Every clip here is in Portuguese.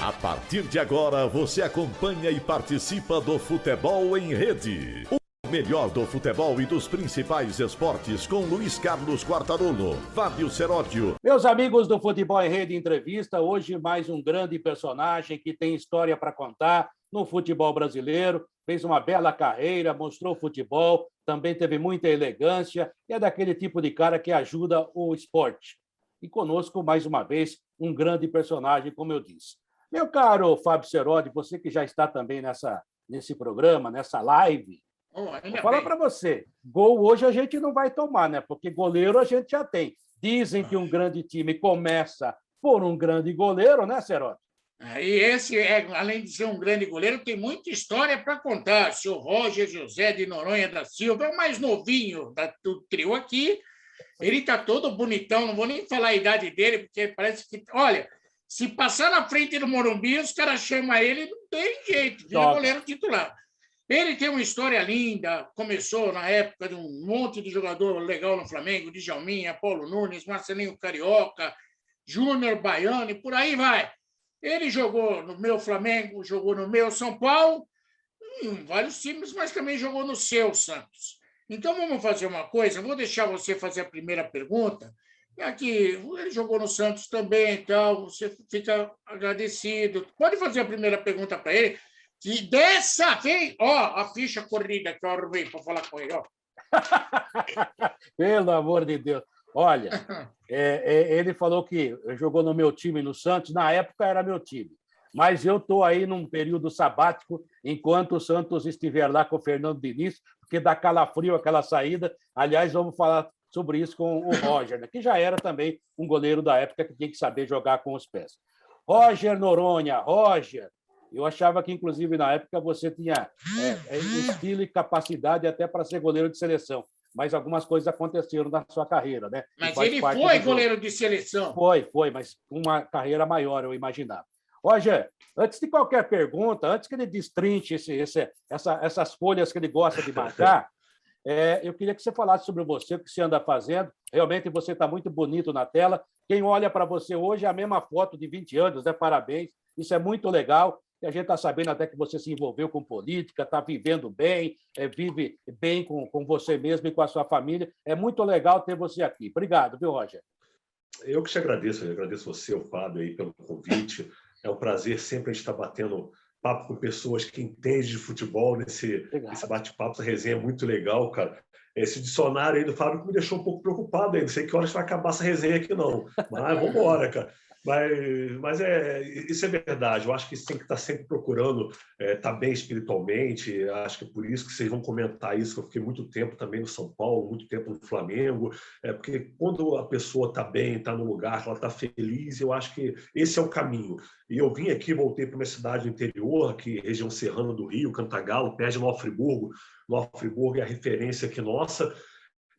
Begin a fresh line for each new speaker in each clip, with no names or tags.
A partir de agora, você acompanha e participa do Futebol em Rede. O melhor do futebol e dos principais esportes com Luiz Carlos Quartarolo, Fábio Seródio.
Meus amigos do Futebol em Rede Entrevista, hoje mais um grande personagem que tem história para contar no futebol brasileiro, fez uma bela carreira, mostrou futebol, também teve muita elegância e é daquele tipo de cara que ajuda o esporte. E conosco, mais uma vez, um grande personagem, como eu disse. Meu caro Fábio Seródio, você que já está também nesse programa, nessa live, vou falar para você, gol hoje a gente não vai tomar, né? Porque goleiro a gente já tem. Dizem que um grande time começa por um grande goleiro, né, Seródio?
E esse, além de ser um grande goleiro, tem muita história para contar. O senhor Roger José de Noronha da Silva é o mais novinho do trio aqui. Ele está todo bonitão, não vou nem falar a idade dele, porque parece que... Olha, se passar na frente do Morumbi, os caras chamam ele, não tem jeito, vira goleiro titular. Ele tem uma história linda, começou na época de um monte de jogador legal no Flamengo, Djalminha, Paulo Nunes, Marcelinho Carioca, Júnior Baiano, e por aí vai. Ele jogou no meu Flamengo, jogou no meu São Paulo, em vários times, mas também jogou no seu Santos. Então, vamos fazer uma coisa, vou deixar você fazer a primeira pergunta, aqui, ele jogou no Santos também e tal, você fica agradecido. Pode fazer a primeira pergunta para ele, que dessa vez, a ficha corrida que eu arrumei para falar com ele,
Pelo amor de Deus. Olha, ele falou que jogou no meu time no Santos, na época era meu time, mas eu estou aí num período sabático enquanto o Santos estiver lá com o Fernando Diniz, porque dá calafrio aquela saída. Aliás, vamos falar sobre isso com o Roger, né, que já era também um goleiro da época que tinha que saber jogar com os pés. Roger Noronha, Roger, eu achava que, inclusive, na época você tinha estilo e capacidade até para ser goleiro de seleção. Mas algumas coisas aconteceram na sua carreira, né?
Mas ele foi goleiro de seleção.
Foi, mas uma carreira maior, eu imaginava. Roger, antes de qualquer pergunta, antes que ele destrinche essas folhas que ele gosta de marcar, eu queria que você falasse sobre você, o que você anda fazendo. Realmente você está muito bonito na tela. Quem olha para você hoje é a mesma foto de 20 anos, né? Parabéns. Isso é muito legal. E a gente está sabendo até que você se envolveu com política, está vivendo bem, vive bem com você mesmo e com a sua família. É muito legal ter você aqui. Obrigado, viu, Roger?
Eu que te agradeço. Eu agradeço você, o Fábio, aí, pelo convite. É um prazer sempre a gente estar batendo papo com pessoas que entendem de futebol nesse bate-papo. Essa resenha é muito legal, cara. Esse dicionário aí do Fábio me deixou um pouco preocupado aí. Não sei que horas vai acabar essa resenha aqui, não. Mas vamos embora, cara. Mas isso é verdade. Eu acho que você tem que estar sempre procurando estar bem espiritualmente. Acho que é por isso que vocês vão comentar isso, que eu fiquei muito tempo também no São Paulo, muito tempo no Flamengo. Porque quando a pessoa está bem, está no lugar, ela está feliz, eu acho que esse é o caminho. E eu vim aqui, voltei para uma cidade do interior, aqui, região serrana do Rio, Cantagalo, perto de Nova Friburgo. Nova Friburgo é a referência aqui nossa.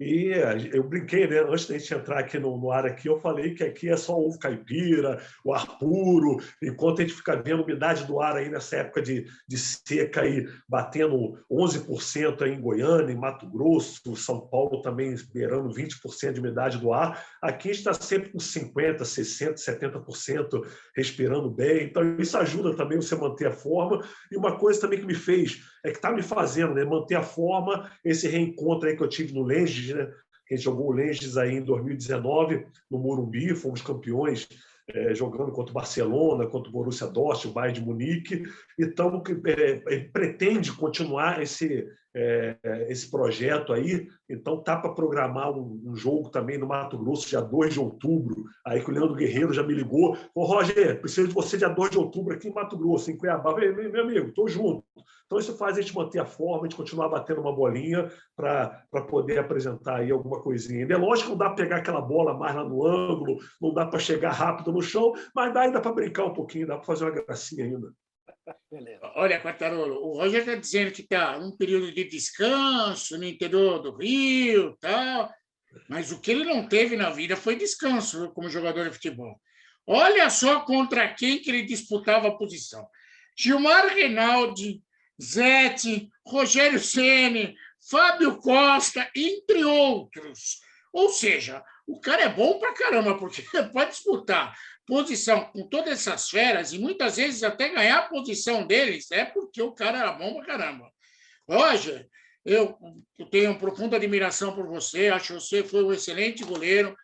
E eu brinquei, né? Antes da gente entrar aqui no ar aqui, eu falei que aqui é só ovo caipira, o ar puro, enquanto a gente fica vendo a umidade do ar aí nessa época de seca aí, batendo 11% aí em Goiânia, em Mato Grosso, São Paulo também beirando 20% de umidade do ar, aqui a gente está sempre com 50%, 60%, 70% respirando bem, então isso ajuda também você manter a forma. E uma coisa também que me fez, que está me fazendo, né, manter a forma, esse reencontro aí que eu tive no Lenges, né? A gente jogou o Lenges aí em 2019 no Morumbi, fomos campeões jogando contra o Barcelona, contra o Borussia Dortmund, o Bayern de Munique. Então, pretende continuar esse projeto aí. Então, tá para programar um jogo também no Mato Grosso, dia 2 de outubro. Aí que o Leandro Guerreiro já me ligou. Ô, Roger, preciso de você dia 2 de outubro aqui em Mato Grosso, em Cuiabá. Meu amigo, estou junto. Então, isso faz a gente manter a forma, a gente continuar batendo uma bolinha para poder apresentar aí alguma coisinha. É lógico que não dá para pegar aquela bola mais lá no ângulo, não dá para chegar rápido no chão, mas dá ainda para brincar um pouquinho, dá para fazer uma gracinha ainda.
Beleza. Olha, Quartarolo, o Roger está dizendo que está num período de descanso no interior do Rio, tal, mas o que ele não teve na vida foi descanso como jogador de futebol. Olha só contra quem que ele disputava a posição. Gilmar Reinaldi, Zete, Rogério Ceni, Fábio Costa, entre outros. Ou seja, o cara é bom pra caramba, porque pode disputar posição com todas essas feras, e muitas vezes até ganhar a posição deles, é porque o cara era bom pra caramba. Roger, eu tenho profunda admiração por você, acho que você foi um excelente goleiro,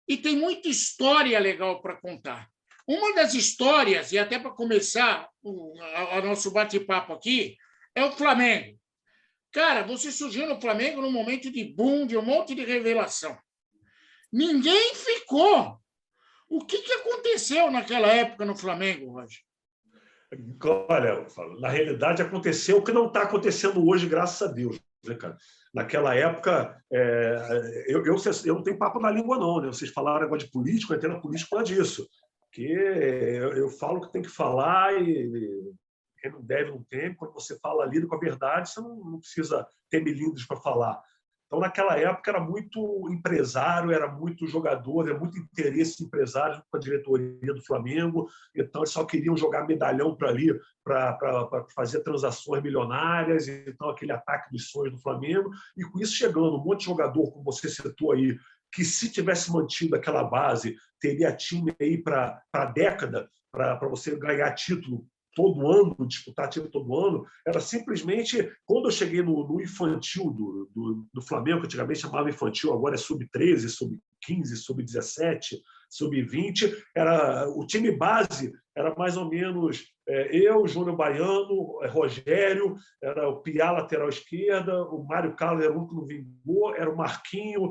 e tem muita história legal para contar. Uma das histórias, e até para começar o nosso bate-papo aqui, é o Flamengo. Cara, você surgiu no Flamengo num momento de boom, de um monte de revelação. Ninguém ficou. O que aconteceu naquela época no Flamengo, Roger?
Olha, na realidade aconteceu o que não está acontecendo hoje, graças a Deus, né, cara? Naquela época, eu não tenho papo na língua, não, né? Vocês falaram agora de político, eu entrei na política por causa disso. Que eu falo que tem que falar e quem não deve não tem. Quando você fala ali com a verdade, você não precisa ter milímetros para falar. Então, naquela época, era muito empresário, era muito jogador, era muito interesse empresário com a diretoria do Flamengo. Então, eles só queriam jogar medalhão para ali, para fazer transações milionárias. Então, aquele ataque dos sonhos do Flamengo. E com isso chegando um monte de jogador, como você citou aí, que se tivesse mantido aquela base, teria time aí para a década, para você ganhar título todo ano, disputar título todo ano. Era simplesmente, quando eu cheguei no infantil do Flamengo, que antigamente chamava infantil, agora é sub-13, sub-15, sub-17, sub-20, o time base era mais ou menos eu, Júnior Baiano, Rogério, era o Piá, lateral esquerda, o Mário Carlos era um que não vingou, era o Marquinho,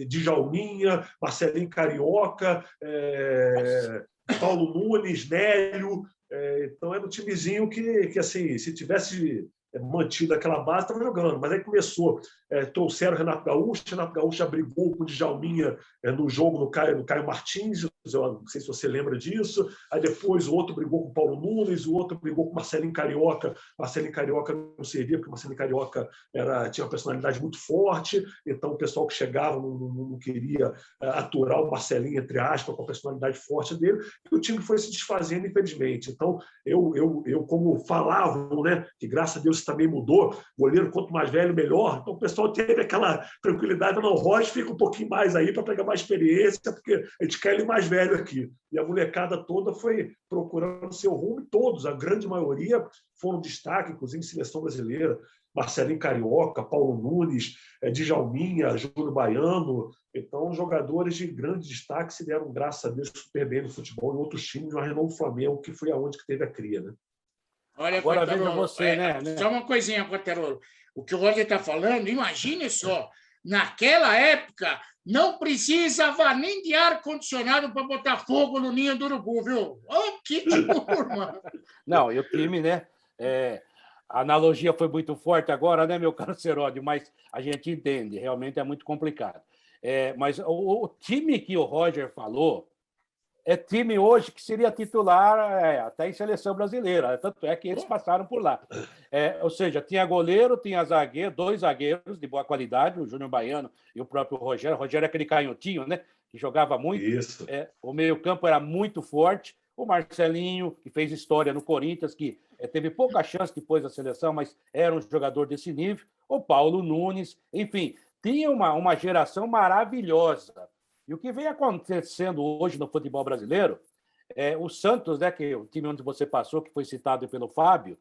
Djalminha, Marcelinho Carioca, Paulo Nunes, Nélio. Então, era um timezinho que assim, se tivesse mantido aquela base, estava jogando. Mas aí começou, trouxeram o Renato Gaúcho já brigou com o Djalminha no jogo no Caio Martins, eu não sei se você lembra disso. Aí depois o outro brigou com o Paulo Nunes, o outro brigou com o Marcelinho Carioca. Marcelinho Carioca não servia, porque o Marcelinho Carioca tinha uma personalidade muito forte, então o pessoal que chegava não queria aturar o Marcelinho, entre aspas, com a personalidade forte dele, e o time foi se desfazendo, infelizmente. Então, eu como falavam, né, que graças a Deus isso também mudou, goleiro quanto mais velho, melhor. Então, o pessoal teve aquela tranquilidade, não, o Roger fica um pouquinho mais aí para pegar mais experiência, porque a gente quer ele mais velho aqui. E a molecada toda foi procurando seu rumo, e todos, a grande maioria, foram destaque, inclusive em seleção brasileira. Marcelinho Carioca, Paulo Nunes, Djalminha, Júnior Baiano. Então, jogadores de grande destaque se deram, graças a Deus, super bem no futebol em outros times, mas não no Flamengo, que foi aonde que teve a cria, né?
Olha,
agora veja você, né?
Só uma coisinha, Quartarolo. O que o Roger está falando, imagine só, naquela época não precisava nem de ar-condicionado para botar fogo no ninho do urubu, viu? Oh, que turma!
Não, e o time, né? A analogia foi muito forte agora, né, meu caro Seródio? Mas a gente entende, realmente é muito complicado. Mas o time que o Roger falou é time hoje que seria titular até em seleção brasileira. Tanto é que eles passaram por lá. Ou seja, tinha goleiro, tinha zagueiro, 2 zagueiros de boa qualidade, o Júnior Baiano e o próprio Rogério. O Rogério é aquele canhotinho, né? Que jogava muito.
Isso.
O meio-campo era muito forte. O Marcelinho, que fez história no Corinthians, que teve pouca chance depois da seleção, mas era um jogador desse nível. O Paulo Nunes, enfim, tinha uma geração maravilhosa. E o que vem acontecendo hoje no futebol brasileiro, o Santos, né, que é o time onde você passou, que foi citado pelo Fábio,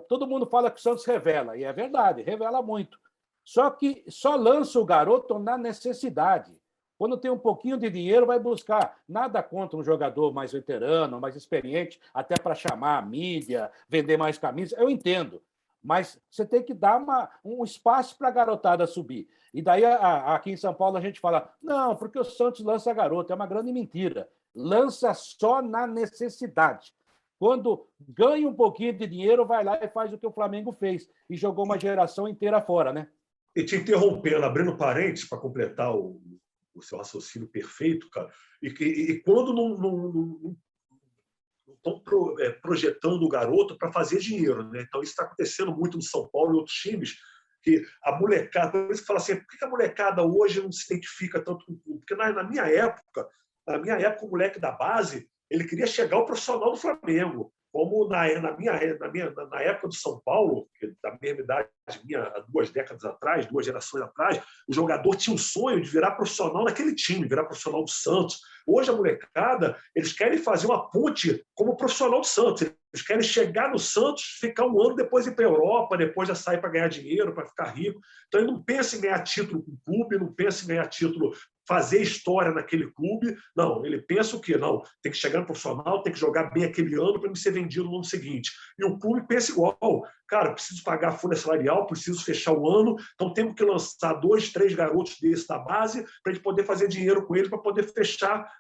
todo mundo fala que o Santos revela, e é verdade, revela muito. Só que só lança o garoto na necessidade. Quando tem um pouquinho de dinheiro, vai buscar. Nada contra um jogador mais veterano, mais experiente, até para chamar a mídia, vender mais camisas, eu entendo. Mas você tem que dar um espaço para a garotada subir. E daí, aqui em São Paulo, a gente fala, não, porque o Santos lança garoto. É uma grande mentira. Lança só na necessidade. Quando ganha um pouquinho de dinheiro, vai lá e faz o que o Flamengo fez. E jogou uma geração inteira fora, né?
E te interrompendo, abrindo parênteses para completar o seu raciocínio perfeito, cara, e quando não estão projetando o garoto para fazer dinheiro, né? Então, isso está acontecendo muito no São Paulo e outros times, que a molecada, por isso que fala assim, por que a molecada hoje não se identifica tanto com o clube? Porque na minha época, o moleque da base, ele queria chegar ao profissional do Flamengo. como na época do São Paulo, da mesma idade minha, há 2 décadas atrás, 2 gerações atrás, o jogador tinha um sonho de virar profissional naquele time, virar profissional do Santos. Hoje, a molecada, eles querem fazer uma ponte como profissional do Santos. Eles querem chegar no Santos, ficar um ano, depois ir para a Europa, depois já sair para ganhar dinheiro, para ficar rico. Então, ele não pensa em ganhar título com o clube, não pensa em ganhar título, fazer história naquele clube. Não, ele pensa o quê? Não, tem que chegar no profissional, tem que jogar bem aquele ano para me ser vendido no ano seguinte. E o clube pensa igual. Cara, preciso pagar a folha salarial, preciso fechar o ano, então temos que lançar 2, 3 garotos desses da base para a gente poder fazer dinheiro com eles, para poder fechar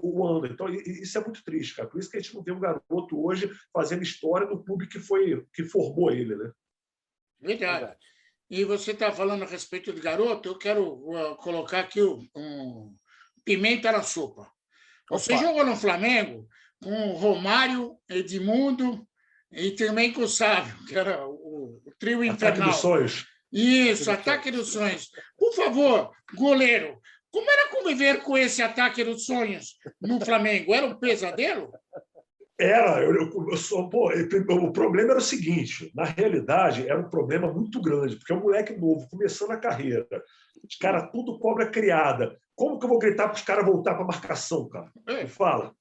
o ano. Então, isso é muito triste, cara. Por isso que a gente não tem um garoto hoje fazendo história no clube que formou ele, né?
Verdade. E você está falando a respeito de garoto, eu quero colocar aqui um pimenta na sopa. Você jogou no Flamengo com o Romário, Edmundo e também com o Sávio, que era o trio infernal.
Ataque dos Sonhos.
Isso, Ataque dos Sonhos. Por favor, goleiro, como era conviver com esse Ataque dos Sonhos no Flamengo? Era um pesadelo?
Era. O problema era o seguinte, na realidade, era um problema muito grande, porque é um moleque novo, começando a carreira, os caras tudo cobra criada. Como que eu vou gritar para os caras voltar para a marcação, cara? Fala.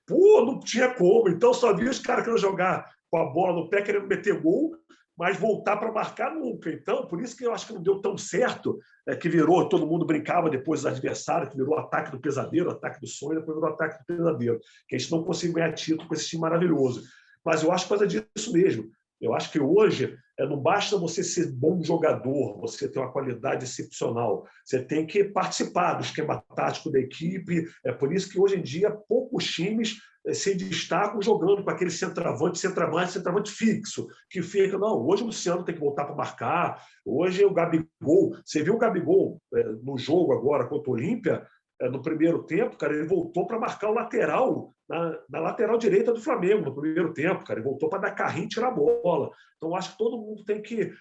Pô, não tinha como. Então, só via os caras querendo jogar com a bola no pé, querendo meter gol, mas voltar para marcar nunca. Então, por isso que eu acho que não deu tão certo, que virou, todo mundo brincava depois dos adversários, que virou Ataque do Pesadelo, Ataque do Sonho, depois virou Ataque do Pesadelo, que a gente não conseguiu ganhar título com esse time maravilhoso. Mas eu acho que por causa disso mesmo. Eu acho que hoje não basta você ser bom jogador, você ter uma qualidade excepcional. Você tem que participar do esquema tático da equipe. É por isso que hoje em dia poucos times se destacam jogando com aquele centroavante fixo, que fica, não, hoje o Luciano tem que voltar para marcar, hoje o Gabigol, você viu o Gabigol no jogo agora contra o Olímpia, no primeiro tempo, cara, ele voltou para marcar o lateral, na lateral direita do Flamengo, no primeiro tempo, cara, ele voltou para dar carrinho e tirar a bola. Então, acho que todo mundo tem que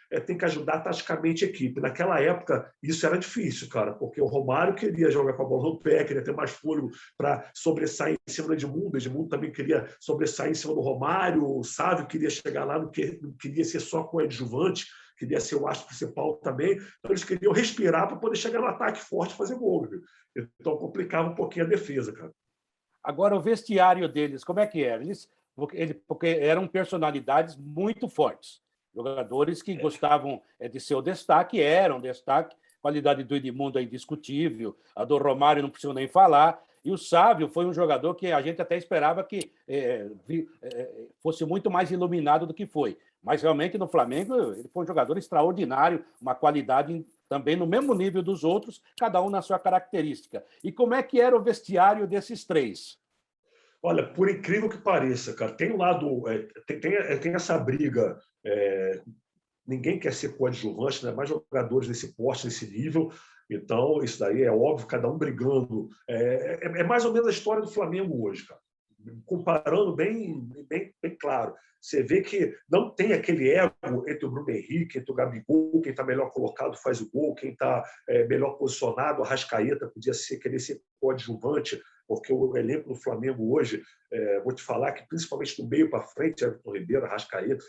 ajudar taticamente a equipe. Naquela época, isso era difícil, cara, porque o Romário queria jogar com a bola no pé, queria ter mais fôlego para sobressair em cima do Edmundo, o Edmundo também queria sobressair em cima do Romário, o Sávio queria chegar lá, não queria ser só coadjuvante, queria ser o astro principal também. Então, eles queriam respirar para poder chegar no ataque forte e fazer gol. Viu? Então, complicava um pouquinho a defesa, cara.
Agora, o vestiário deles, como é que era? Porque eram personalidades muito fortes. Jogadores que gostavam de ser o destaque, eram destaque. A qualidade do Edmundo é indiscutível, a do Romário não precisa nem falar. E o Sávio foi um jogador que a gente até esperava que fosse muito mais iluminado do que foi. Mas, realmente, no Flamengo, ele foi um jogador extraordinário, uma qualidade também no mesmo nível dos outros, cada um na sua característica. E como é que era o vestiário desses 3?
Olha, por incrível que pareça, cara, tem um lado, tem essa briga, ninguém quer ser coadjuvante, né? Mais jogadores nesse porte, nesse nível, então isso daí é óbvio, cada um brigando. É mais ou menos a história do Flamengo hoje, cara. Comparando bem claro. Você vê que não tem aquele ego entre o Bruno Henrique, entre o Gabigol, quem está melhor colocado faz o gol, quem está melhor posicionado, a Arrascaeta podia querer ser coadjuvante, porque o elenco do Flamengo hoje, vou te falar que principalmente do meio para frente, Everton Ribeiro, Arrascaeta,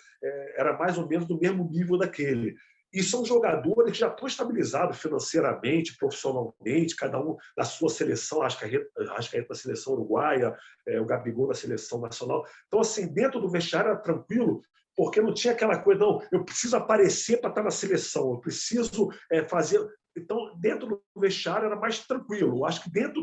era mais ou menos do mesmo nível daquele. E são jogadores que já estão estabilizados financeiramente, profissionalmente, cada um na sua seleção, Arrascaeta na seleção uruguaia, o Gabigol na seleção nacional. Então, assim, dentro do vestiário era tranquilo, porque não tinha aquela coisa, não, eu preciso aparecer para estar na seleção, eu preciso fazer... Então, dentro do vestiário era mais tranquilo. Eu acho que dentro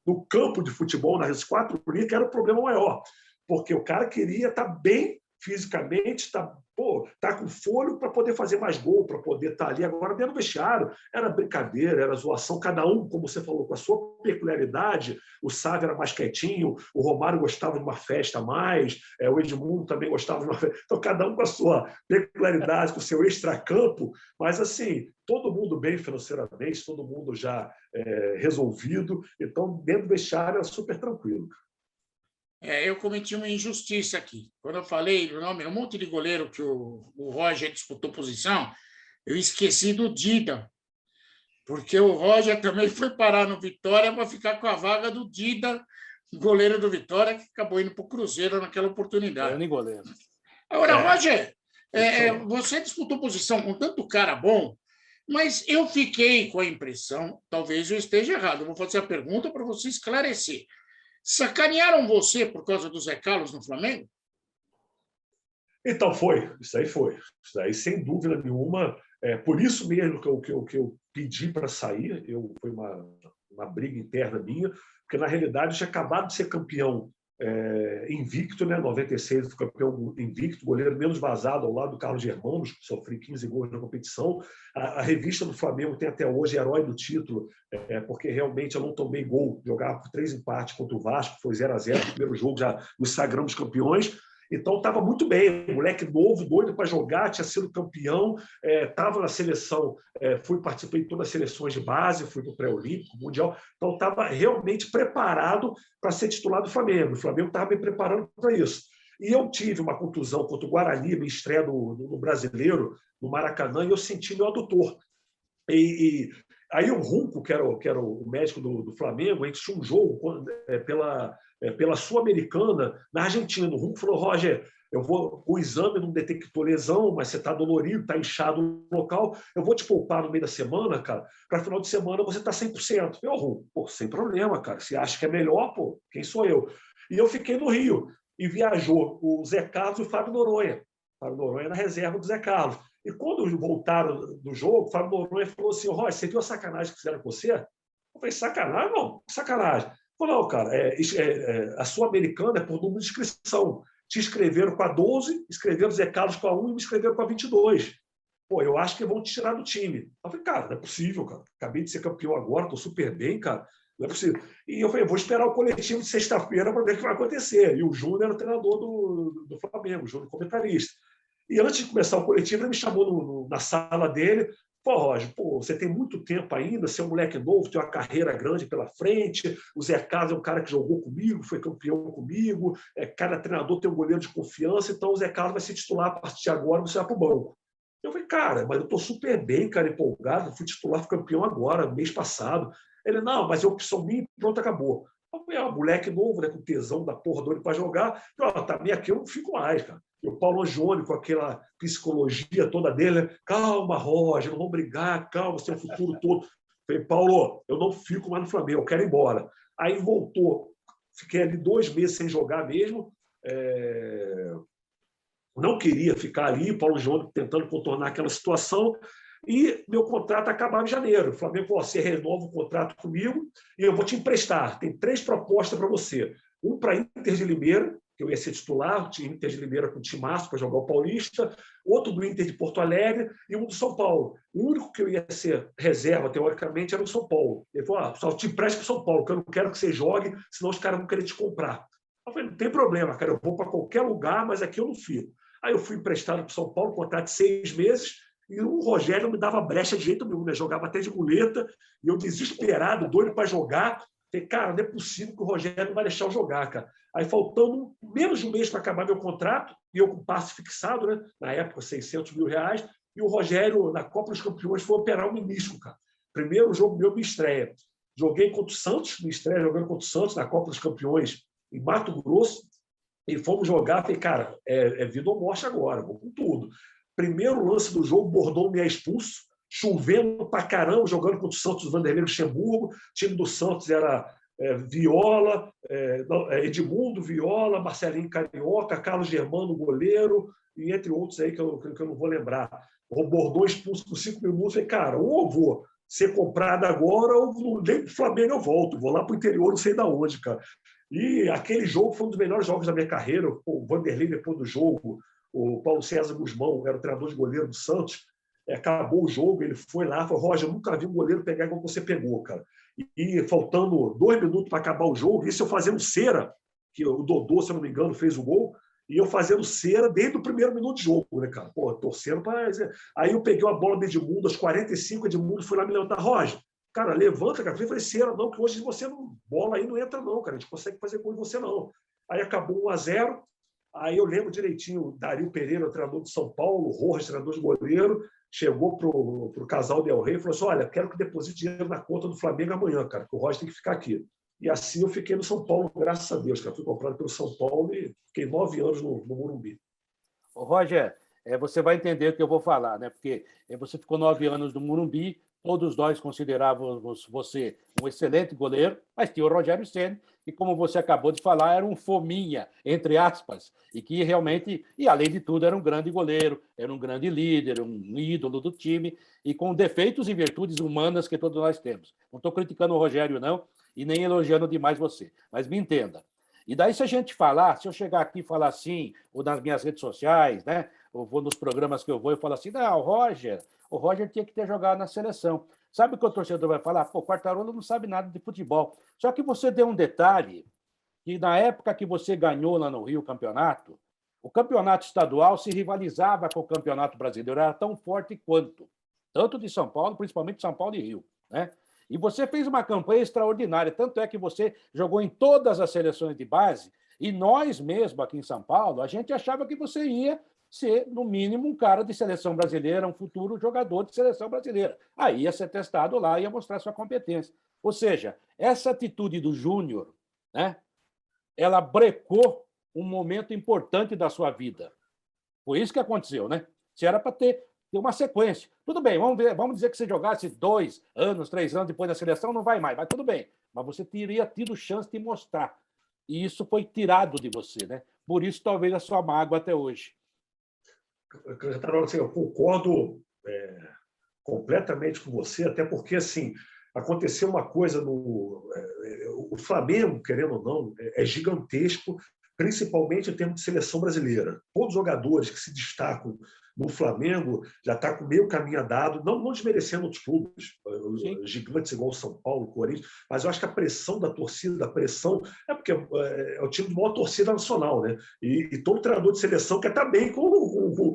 do campo de futebol, nas 4 linhas, que era o problema maior, porque o cara queria estar bem fisicamente, tá com fôlego para poder fazer mais gol, para poder estar ali. Agora, dentro do vestiário, era brincadeira, era zoação, cada um, como você falou, com a sua peculiaridade. O Sávio era mais quietinho, o Romário gostava de uma festa a mais, o Edmundo também gostava de uma festa. Então, cada um com a sua peculiaridade, com o seu extracampo, mas, assim, todo mundo bem financeiramente, todo mundo já resolvido. Então, dentro do vestiário, era super tranquilo.
Eu cometi uma injustiça aqui. Quando eu falei o nome, um monte de goleiro que o Roger disputou posição, eu esqueci do Dida, porque o Roger também foi parar no Vitória para ficar com a vaga do Dida goleiro do Vitória, que acabou indo para o Cruzeiro naquela oportunidade.
Grande goleiro.
Agora, Roger, você disputou posição com tanto cara bom, mas eu fiquei com a impressão, talvez eu esteja errado, eu vou fazer a pergunta para você esclarecer. Sacanearam você por causa do Zé Carlos no Flamengo?
Então, isso aí foi. Isso aí, sem dúvida nenhuma. Por isso mesmo que eu pedi para sair, foi uma briga interna minha, porque, na realidade, eu tinha acabado de ser campeão invicto, né? 96, fui campeão invicto, goleiro menos vazado ao lado do Carlos Germanos, sofri 15 gols na competição. A revista do Flamengo tem até hoje herói do título, porque realmente eu não tomei gol, jogava por 3 empates contra o Vasco, foi 0-0 no primeiro jogo, já nos sagramos campeões. Então, estava muito bem, moleque novo, doido para jogar, tinha sido campeão, estava na seleção, participei de todas as seleções de base, fui para o pré-olímpico, mundial, então estava realmente preparado para ser titular do Flamengo. O Flamengo estava me preparando para isso. E eu tive uma contusão contra o Guarani, minha estreia no Brasileiro, no Maracanã, e eu senti meu adutor. E aí o Runco, que era o médico do Flamengo, a gente tinha um jogo pela Sul-Americana na Argentina. O Runco falou: Roger, o exame não detectou lesão, mas você está dolorido, está inchado no local, eu vou te poupar no meio da semana, cara, para final de semana você está 100%. Eu, Runco, sem problema, cara, você acha que é melhor, pô, quem sou eu? E eu fiquei no Rio, e viajou o Zé Carlos e o Fábio Noronha. O Fábio Noronha na reserva do Zé Carlos. E quando voltaram do jogo, o Fábio Noronha falou assim: Roger, você viu a sacanagem que fizeram com você? Eu falei: sacanagem? Não, sacanagem. Falou: não, cara, a Sul-Americana é por número de inscrição. Te escreveram com a 12, escreveram o Zé Carlos com a 1 e me escreveram com a 22. Pô, eu acho que vão te tirar do time. Eu falei: cara, não é possível, cara. Acabei de ser campeão agora, estou super bem, cara. Não é possível. E eu falei: vou esperar o coletivo de sexta-feira para ver o que vai acontecer. E o Júnior era o treinador do Flamengo, o Júnior comentarista. E antes de começar o coletivo, ele me chamou na sala dele. Pô, Roger, você tem muito tempo ainda, você é um moleque novo, tem uma carreira grande pela frente, o Zé Carlos é um cara que jogou comigo, foi campeão comigo, cada treinador tem um goleiro de confiança, então o Zé Carlos vai ser titular a partir de agora, você vai para o banco. Eu falei: cara, mas eu estou super bem, cara, empolgado, fui titular, fui campeão agora, mês passado. Ele: não, mas é opção minha e pronto, acabou. Eu falei: um moleque novo, né, com tesão da porra doido para jogar. Eu falei: também aqui eu não fico mais, cara. E o Paulo Angione, com aquela psicologia toda dele, né? Calma, Roger, não vamos brigar, calma, você tem o futuro todo. Eu falei: Paulo, eu não fico mais no Flamengo, eu quero ir embora. Aí voltou, fiquei ali 2 meses sem jogar mesmo, não queria ficar ali, Paulo Angione tentando contornar aquela situação, e meu contrato acabava em janeiro. O Flamengo falou: você renova o contrato comigo e eu vou te emprestar. Tem 3 propostas para você. Um para Inter de Limeira, que eu ia ser titular, o Inter de Limeira com o timaço para jogar o Paulista, outro do Inter de Porto Alegre e um do São Paulo. O único que eu ia ser reserva, teoricamente, era o São Paulo. Ele falou: só te empresto para o São Paulo, que eu não quero que você jogue, senão os caras vão querer te comprar. Eu falei: não tem problema, cara, eu vou para qualquer lugar, mas aqui eu não fico. Aí eu fui emprestado para o São Paulo, contrato de 6 meses, e o Rogério não me dava brecha de jeito nenhum, né? Jogava até de muleta, e eu desesperado, doido para jogar. Falei: cara, não é possível que o Rogério não vai deixar eu jogar, cara. Aí, faltando menos de um mês para acabar meu contrato, e eu com passe fixado, né? Na época, R$600 mil, e o Rogério, na Copa dos Campeões, foi operar o menisco, cara. Primeiro jogo meu, minha estreia. Joguei contra o Santos, minha estreia jogando contra o Santos, na Copa dos Campeões, em Mato Grosso, e fomos jogar. Falei: cara, é vida ou morte agora, vou com tudo. Primeiro lance do jogo, Bordão me é expulso, chovendo pra caramba, jogando contra o Santos do Vanderlei Luxemburgo. O time do Santos era Viola, Edmundo, Viola, Marcelinho Carioca, Carlos Germano, goleiro, e entre outros aí que eu não vou lembrar. O Bordão expulso por 5 minutos. Falei: cara, ou eu vou ser comprado agora, ou nem pro Flamengo eu volto, vou lá pro interior, não sei de onde, cara. E aquele jogo foi um dos melhores jogos da minha carreira. O Vanderlei, depois do jogo, o Paulo César Guzmão, era o treinador de goleiro do Santos, acabou o jogo, ele foi lá e falou: Roger, eu nunca vi um goleiro pegar igual você pegou, cara. E faltando 2 minutos para acabar o jogo, isso eu fazendo cera, que o Dodô, se eu não me engano, fez o gol, e eu fazendo cera desde o primeiro minuto de jogo, né, cara? Pô, torcendo para... Aí eu peguei a bola do Edmundo, aos 45, Edmundo foi lá me levantar: Roger, cara, levanta, cara. Eu falei: cera, não, que hoje você não... bola aí não entra, não, cara. A gente consegue fazer gol em você, não. Aí acabou 1-0. Aí eu lembro direitinho, o Dario Pereira, o treinador de São Paulo, o Rojas, treinador de goleiro, chegou para o casal Del Rey e falou assim: olha, quero que deposite dinheiro na conta do Flamengo amanhã, cara, que o Roger tem que ficar aqui. E assim eu fiquei no São Paulo, graças a Deus, cara. Fui comprado pelo São Paulo e fiquei 9 anos no Morumbi.
Ô, Roger, você vai entender o que eu vou falar, né? Porque você ficou 9 anos no Morumbi, todos nós considerávamos você um excelente goleiro, mas tinha o Rogério Ceni, que, como você acabou de falar, era um fominha, entre aspas, e que realmente, e além de tudo, era um grande goleiro, era um grande líder, um ídolo do time, e com defeitos e virtudes humanas que todos nós temos. Não estou criticando o Rogério, não, e nem elogiando demais você, mas me entenda. E daí, se a gente falar, se eu chegar aqui e falar assim, ou nas minhas redes sociais, né? Ou vou nos programas que eu vou e falo assim, não, o Roger tinha que ter jogado na seleção. Sabe o que o torcedor vai falar? Pô, o Quartarolo não sabe nada de futebol. Só que você deu um detalhe, que na época que você ganhou lá no Rio o campeonato estadual se rivalizava com o campeonato brasileiro, era tão forte quanto. Tanto de São Paulo, principalmente São Paulo e Rio, né? E você fez uma campanha extraordinária, tanto é que você jogou em todas as seleções de base, e nós mesmo aqui em São Paulo, a gente achava que você ia ser, no mínimo, um cara de seleção brasileira, um futuro jogador de seleção brasileira. Aí ia ser testado lá, ia mostrar sua competência. Ou seja, essa atitude do Júnior, né, ela brecou um momento importante da sua vida. Foi isso que aconteceu, né? Você era para ter uma sequência. Tudo bem, vamos dizer que você jogasse 2 anos, 3 anos depois da seleção, não vai mais, mas tudo bem. Mas você teria tido chance de mostrar. E isso foi tirado de você, né? Por isso, talvez, a sua mágoa até hoje.
Eu concordo completamente com você, até porque assim, aconteceu uma coisa o Flamengo, querendo ou não, é gigantesco, principalmente em termos de seleção brasileira. Todos os jogadores que se destacam no Flamengo já está com meio caminho andado, não desmerecendo outros clubes, gigantes igual o São Paulo, o Corinthians, mas eu acho que a pressão da torcida, é porque é o time de maior torcida nacional, né? E todo treinador de seleção quer estar bem com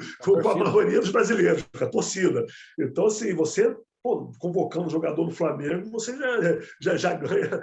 a maioria dos brasileiros, com a torcida. Então, assim, você convocando um jogador do Flamengo, você já ganha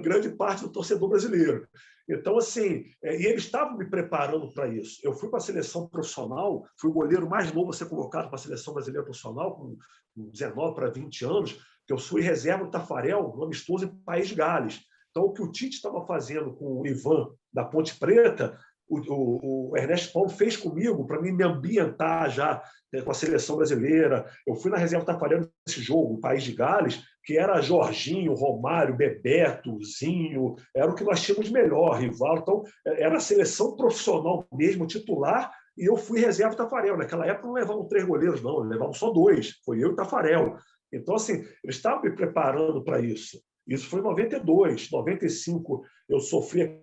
grande parte do torcedor brasileiro. Então, assim, e eles estavam me preparando para isso. Eu fui para a seleção profissional, fui o goleiro mais novo a ser convocado para a seleção brasileira profissional, com 19 para 20 anos, que eu fui reserva do Tafarel, no amistoso em País de Gales. Então, o que o Tite estava fazendo com o Ivan da Ponte Preta, o Ernesto Paulo fez comigo para me ambientar já com a seleção brasileira. Eu fui na reserva Tafarel nesse jogo, o País de Gales, que era Jorginho, Romário, Bebeto, Zinho, era o que nós tínhamos de melhor, rival. Então, era a seleção profissional mesmo, titular, e eu fui reserva Tafarel. Naquela época não levavam 3 goleiros, não, levavam só 2. Foi eu e Tafarel. Então, assim, eles estavam me preparando para isso. Isso foi em 92. 95, eu sofri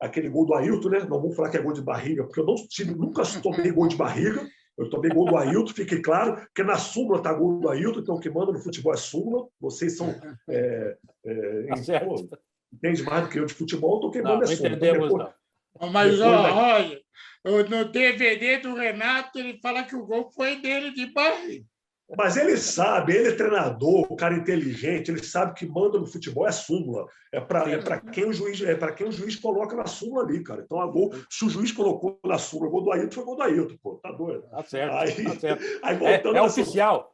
aquele gol do Ailton, né? Não vou falar que é gol de barriga, porque eu nunca tomei gol de barriga. Eu tomei gol do Ailton, fique claro, porque na súmula está gol do Ailton, então o que manda no futebol é súmula. Vocês são... entende mais do que eu de futebol, então quem manda é súmula.
Entendemos, não.
Mas, Roger, no DVD do Renato, ele fala que o gol foi dele de barriga.
Mas ele sabe, ele é treinador, o cara inteligente, ele sabe que manda no futebol é súmula. É para quem o juiz coloca na súmula ali, cara. Então, se o juiz colocou na súmula o gol do Ailton, foi gol do Ailton, pô. Tá doido.
Tá certo.
Aí,
tá certo.
Aí, voltando
é oficial.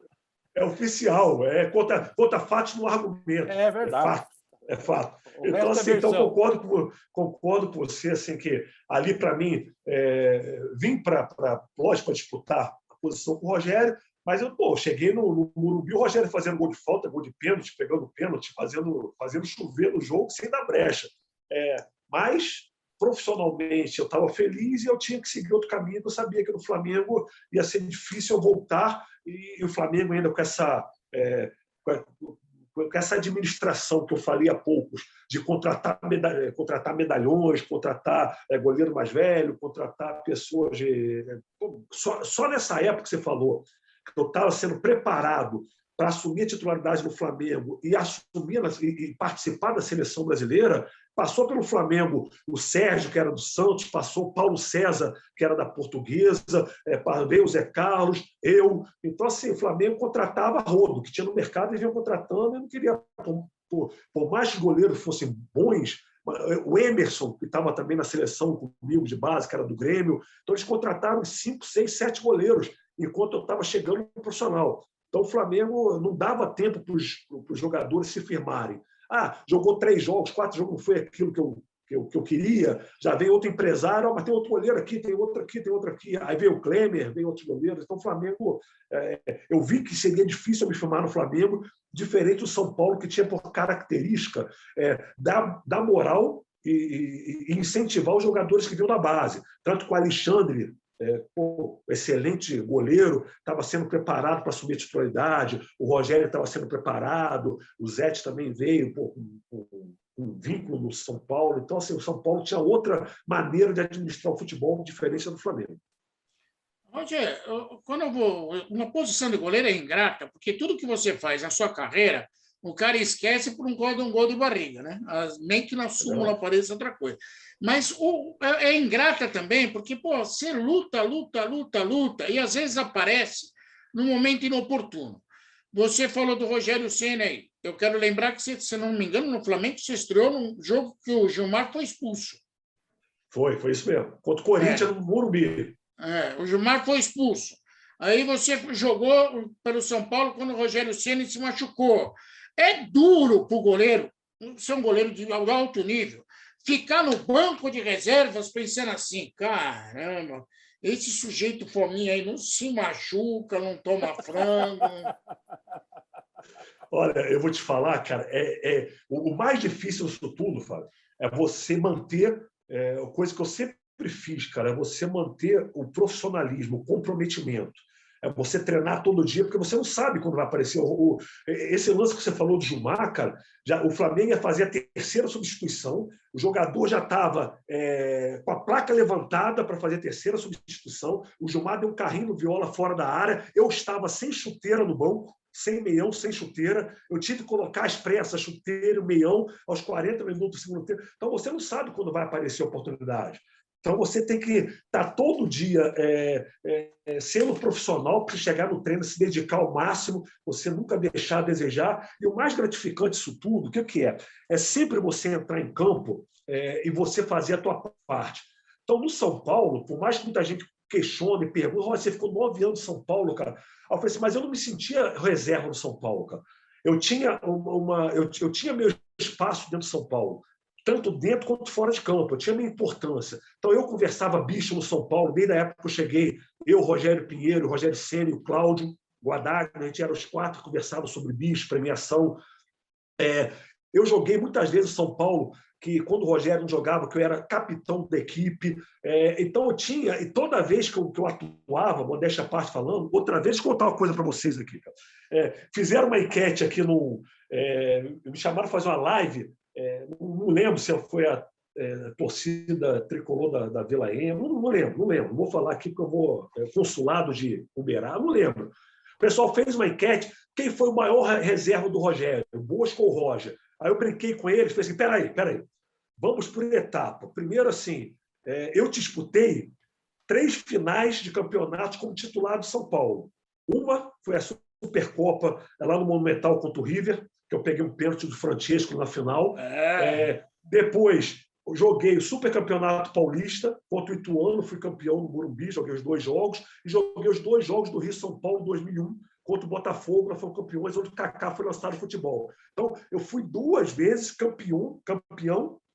É oficial. É contra fatos no argumento.
É verdade.
É fato. Então, assim, concordo com você, assim, que ali, para mim, vim para disputar a posição com o Rogério. Mas eu cheguei no Morumbi, o Rogério fazendo gol de falta, gol de pênalti, pegando pênalti, fazendo chover no jogo sem dar brecha. Mas, profissionalmente, eu estava feliz e eu tinha que seguir outro caminho. Eu sabia que no Flamengo ia ser difícil eu voltar e o Flamengo ainda com essa administração que eu falei há poucos, de contratar medalhões, contratar goleiro mais velho, contratar pessoas... Só nessa época que você falou, que eu estava sendo preparado para assumir a titularidade do Flamengo e participar da seleção brasileira, passou pelo Flamengo o Sérgio, que era do Santos, passou o Paulo César, que era da Portuguesa, veio o Zé Carlos, eu. Então, assim, o Flamengo contratava a rodo, que tinha no mercado e vinha contratando, e não queria, por mais que os goleiros fossem bons, o Emerson, que estava também na seleção comigo de base, que era do Grêmio, então eles contrataram 5, 6, 7 goleiros, enquanto eu estava chegando no profissional. Então, o Flamengo não dava tempo para os jogadores se firmarem. Jogou 3 jogos, 4 jogos, não foi aquilo que eu queria. Já veio outro empresário, mas tem outro goleiro aqui, tem outro aqui, tem outro aqui. Aí veio o Klemer, veio outros goleiros. Então, o Flamengo, eu vi que seria difícil me firmar no Flamengo, diferente do São Paulo, que tinha por característica dar moral e incentivar os jogadores que vinham da base. Tanto que o Alexandre, excelente goleiro, estava sendo preparado para assumir a titularidade, o Rogério estava sendo preparado, o Zete também veio um vínculo no São Paulo. Então, assim, o São Paulo tinha outra maneira de administrar o futebol, diferente do Flamengo.
Roger, quando eu vou. Uma posição de goleiro é ingrata, porque tudo que você faz na sua carreira, o cara esquece por um gol de barriga, né? Nem que na súmula apareça outra coisa. Mas é ingrata também, porque você luta, e às vezes aparece num momento inoportuno. Você falou do Rogério Ceni aí. Eu quero lembrar que, se não me engano, no Flamengo você estreou num jogo que o Gilmar foi expulso.
Foi isso mesmo. Contra o Corinthians, no Morumbi.
O Gilmar foi expulso. Aí você jogou pelo São Paulo quando o Rogério Ceni se machucou. É duro para o goleiro, ser um goleiro de alto nível, ficar no banco de reservas pensando assim, caramba, esse sujeito fominha aí não se machuca, não toma frango.
Olha, eu vou te falar, cara, o mais difícil disso tudo, Fábio, é você manter, coisa que eu sempre fiz, cara, é você manter o profissionalismo, o comprometimento. É você treinar todo dia, porque você não sabe quando vai aparecer. Esse lance que você falou do Gilmar, cara, o Flamengo ia fazer a 3ª substituição, o jogador já estava com a placa levantada para fazer a 3ª substituição, o Gilmar deu um carrinho no Viola fora da área, eu estava sem chuteira no banco, sem meião, sem chuteira, eu tive que colocar às pressas chuteira e o meião aos 40 minutos do segundo tempo. Então, você não sabe quando vai aparecer a oportunidade. Então, você tem que estar todo dia sendo profissional para chegar no treino, se dedicar ao máximo, você nunca deixar a desejar. E o mais gratificante disso tudo, o que é? É sempre você entrar em campo e você fazer a tua parte. Então, no São Paulo, por mais que muita gente questione, pergunte, você ficou 9 anos no São Paulo, cara. Aí eu falei assim, mas eu não me sentia reserva no São Paulo, cara. Eu tinha meu espaço dentro do São Paulo, tanto dentro quanto fora de campo. Eu tinha minha importância. Então, eu conversava bicho no São Paulo, desde a época que eu cheguei, eu, Rogério Pinheiro, Rogério Ceni, o Cláudio Guadagna, a gente era os 4 que conversavam sobre bicho, premiação. Eu joguei muitas vezes no São Paulo, que quando o Rogério não jogava, que eu era capitão da equipe. Então, eu tinha, e toda vez que eu atuava, modéstia à parte falando, outra vez, vou contar uma coisa para vocês aqui. Fizeram uma enquete aqui, me chamaram para fazer uma live, não lembro se foi a torcida tricolor da Vila Ema, não lembro. Não vou falar aqui porque eu vou consulado de Uberá, não lembro. O pessoal fez uma enquete, quem foi o maior reserva do Rogério, o Bosco ou o Roger? Aí eu brinquei com eles, falei assim, peraí, vamos por etapa. Primeiro, assim, eu disputei 3 finais de campeonatos como titular do São Paulo. Uma foi a Supercopa, lá no Monumental contra o River, que eu peguei um pênalti do Francesco na final. Depois, eu joguei o Supercampeonato Paulista contra o Ituano, fui campeão no Morumbi, joguei os 2 jogos, e joguei os 2 jogos do Rio-São Paulo 2001, contra o Botafogo, nós fomos campeões, onde o Kaká foi lançado no futebol. Então, eu fui 2 vezes campeão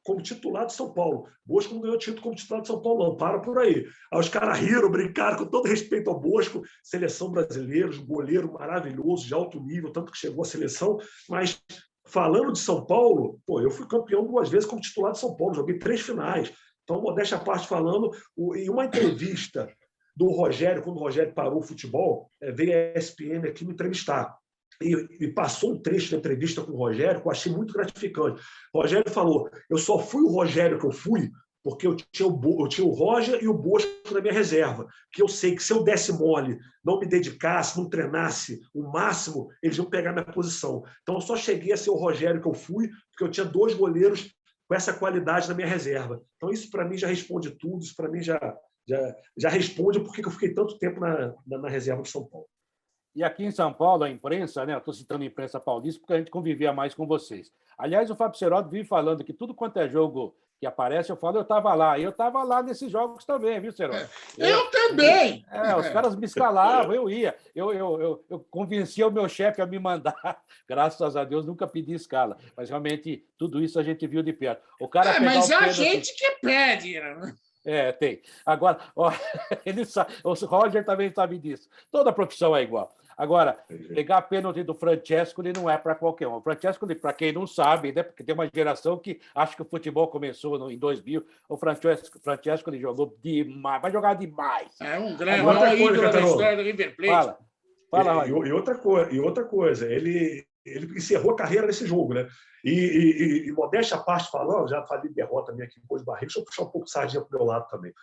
como titular de São Paulo. Bosco não ganhou título como titular de São Paulo, não. Para por aí. Aí os caras riram, brincaram, com todo respeito ao Bosco, seleção brasileira, um goleiro maravilhoso, de alto nível, tanto que chegou à seleção, mas falando de São Paulo, eu fui campeão 2 vezes como titular de São Paulo, joguei 3 finais. Então, modéstia à parte falando, em uma entrevista do Rogério, quando o Rogério parou o futebol, veio a ESPN aqui me entrevistar. E passou um trecho da entrevista com o Rogério que eu achei muito gratificante. O Rogério falou, eu só fui o Rogério que eu fui porque eu tinha o Roger e o Bosco na minha reserva, que eu sei que se eu desse mole, não me dedicasse, não treinasse o máximo, eles iam pegar minha posição. Então, eu só cheguei a ser o Rogério que eu fui porque eu tinha 2 goleiros com essa qualidade na minha reserva. Então, isso para mim já responde tudo, isso para mim já responde por que eu fiquei tanto tempo na reserva de São Paulo.
E aqui em São Paulo, a imprensa, né? Eu estou citando a imprensa paulista porque a gente convivia mais com vocês. Aliás, o Fábio Seródio vive falando que tudo quanto é jogo que aparece, eu falo, eu estava lá. E eu estava lá nesses jogos também, viu, Seródio?
Eu também!
Os caras me escalavam, eu ia. Eu convencia o meu chefe a me mandar. Graças a Deus, nunca pedi escala. Mas, realmente, tudo isso a gente viu de perto. O cara
Mas
o
a
pênalti...
gente que pede.
Tem. Agora, ó, o Roger também sabe disso. Toda profissão é igual. Agora, pegar pênalti do Francescoli não é para qualquer um. O Francescoli, para quem não sabe, né, porque tem uma geração que acha que o futebol começou em 2000, o Francescoli jogou demais, vai jogar demais.
É um grande
ídolo
da história do River Plate.
Fala,
e outra coisa, ele encerrou a carreira nesse jogo, né? E modéstia à parte falando, já falei derrota minha aqui depois do Barreiro, deixa eu puxar um pouco de sardinha para o meu lado também.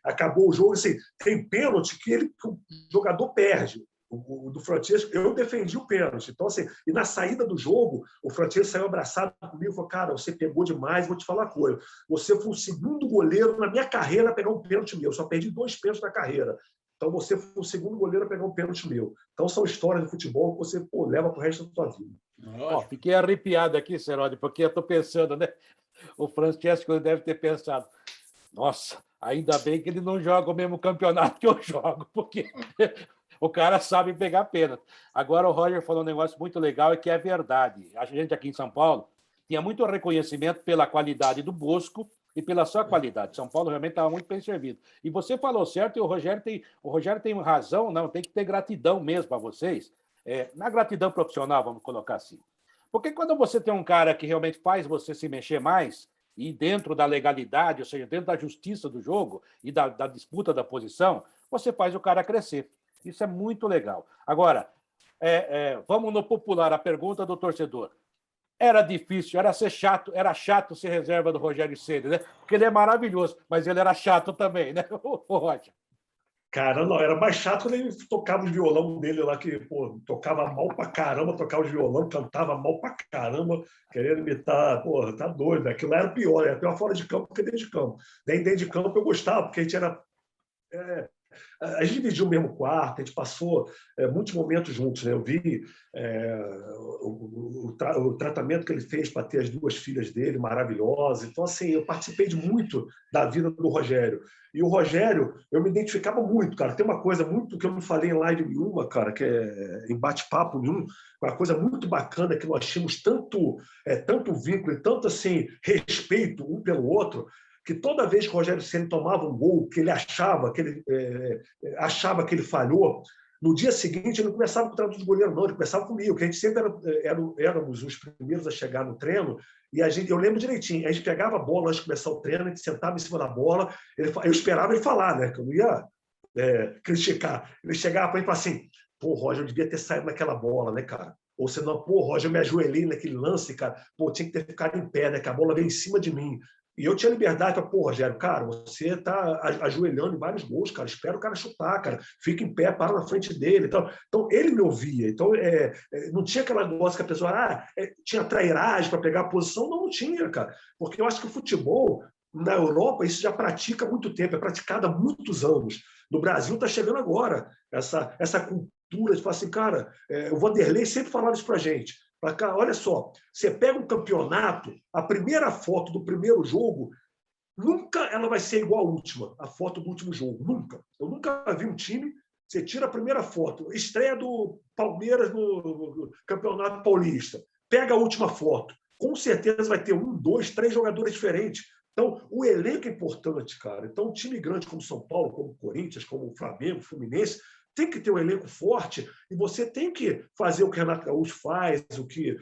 Acabou o jogo, assim, tem pênalti que o jogador perde. O do Francesco, eu defendi o pênalti. Então, assim, e na saída do jogo, o Francesco saiu abraçado comigo e falou: cara, você pegou demais, vou te falar uma coisa. Você foi o segundo goleiro na minha carreira a pegar um pênalti meu. Eu só perdi 2 pênaltis na carreira. Então, você foi o segundo goleiro a pegar um pênalti meu. Então, são histórias do futebol que você leva para o resto da sua vida.
Fiquei arrepiado aqui, Seródio, porque eu estou pensando, né? O Francesco deve ter pensado: nossa, ainda bem que ele não joga o mesmo campeonato que eu jogo, porque o cara sabe pegar pênalti. Agora, o Roger falou um negócio muito legal e que é verdade. A gente aqui em São Paulo tinha muito reconhecimento pela qualidade do Bosco e pela sua qualidade. São Paulo realmente estava muito bem servido. E você falou certo, e o Rogério tem razão, não, tem que ter gratidão mesmo para vocês. Na gratidão profissional, vamos colocar assim. Porque quando você tem um cara que realmente faz você se mexer mais, e dentro da legalidade, ou seja, dentro da justiça do jogo e da disputa da posição, você faz o cara crescer. Isso é muito legal. Agora, vamos no popular, a pergunta do torcedor. Era difícil, era chato ser reserva do Rogério Ceni, né? Porque ele é maravilhoso, mas ele era chato também, né, o Roger?
Cara, não, era mais chato quando ele tocava o violão dele lá, que tocava mal pra caramba, tocava o violão, cantava mal pra caramba, querendo imitar, tá doido. Aquilo lá era pior, era pior fora de campo que dentro de campo. Dentro de campo eu gostava, porque a gente era. A gente dividiu o mesmo quarto, a gente passou muitos momentos juntos, né? Eu vi o tratamento que ele fez para ter as 2 filhas dele, maravilhosas. Então, assim, eu participei de muito da vida do Rogério. E o Rogério, eu me identificava muito, cara. Tem uma coisa muito que eu não falei em live nenhuma, cara, que em bate-papo nenhum, uma coisa muito bacana que nós tínhamos tanto vínculo e tanto, assim, respeito um pelo outro, que toda vez que o Rogério Ceni tomava um gol que ele achava que ele falhou, no dia seguinte ele não começava com o treinador de goleiro, não, ele começava comigo, que a gente sempre éramos os primeiros a chegar no treino, e eu lembro direitinho, a gente pegava a bola antes de começar o treino, a gente sentava em cima da bola, eu esperava ele falar, né, que eu não ia criticar. Ele chegava para ele e falava assim: pô, Roger, eu devia ter saído naquela bola, né, cara? Ou senão, pô, Roger, eu me ajoelhei naquele lance, cara, pô, tinha que ter ficado em pé, né, que a bola veio em cima de mim. E eu tinha liberdade para, pô, Rogério, cara, você está ajoelhando em vários gols, cara, espera o cara chutar, cara, fica em pé, para na frente dele. Então ele me ouvia. Então, não tinha aquela negócio que a pessoa tinha trairagem para pegar a posição. Não tinha, cara. Porque eu acho que o futebol, na Europa, isso já pratica há muito tempo, é praticado há muitos anos. No Brasil está chegando agora essa cultura de falar assim, cara, o Vanderlei sempre falava isso para a gente. Olha só, você pega um campeonato, a primeira foto do primeiro jogo, nunca ela vai ser igual à última, a foto do último jogo, nunca. Eu nunca vi um time, você tira a primeira foto, estreia do Palmeiras no Campeonato Paulista, pega a última foto, com certeza vai ter 1, 2, 3 jogadores diferentes. Então, o elenco é importante, cara. Então, um time grande como São Paulo, como o Corinthians, como o Flamengo, o Fluminense, tem que ter um elenco forte e você tem que fazer o que o Renato Gaúcho faz, o que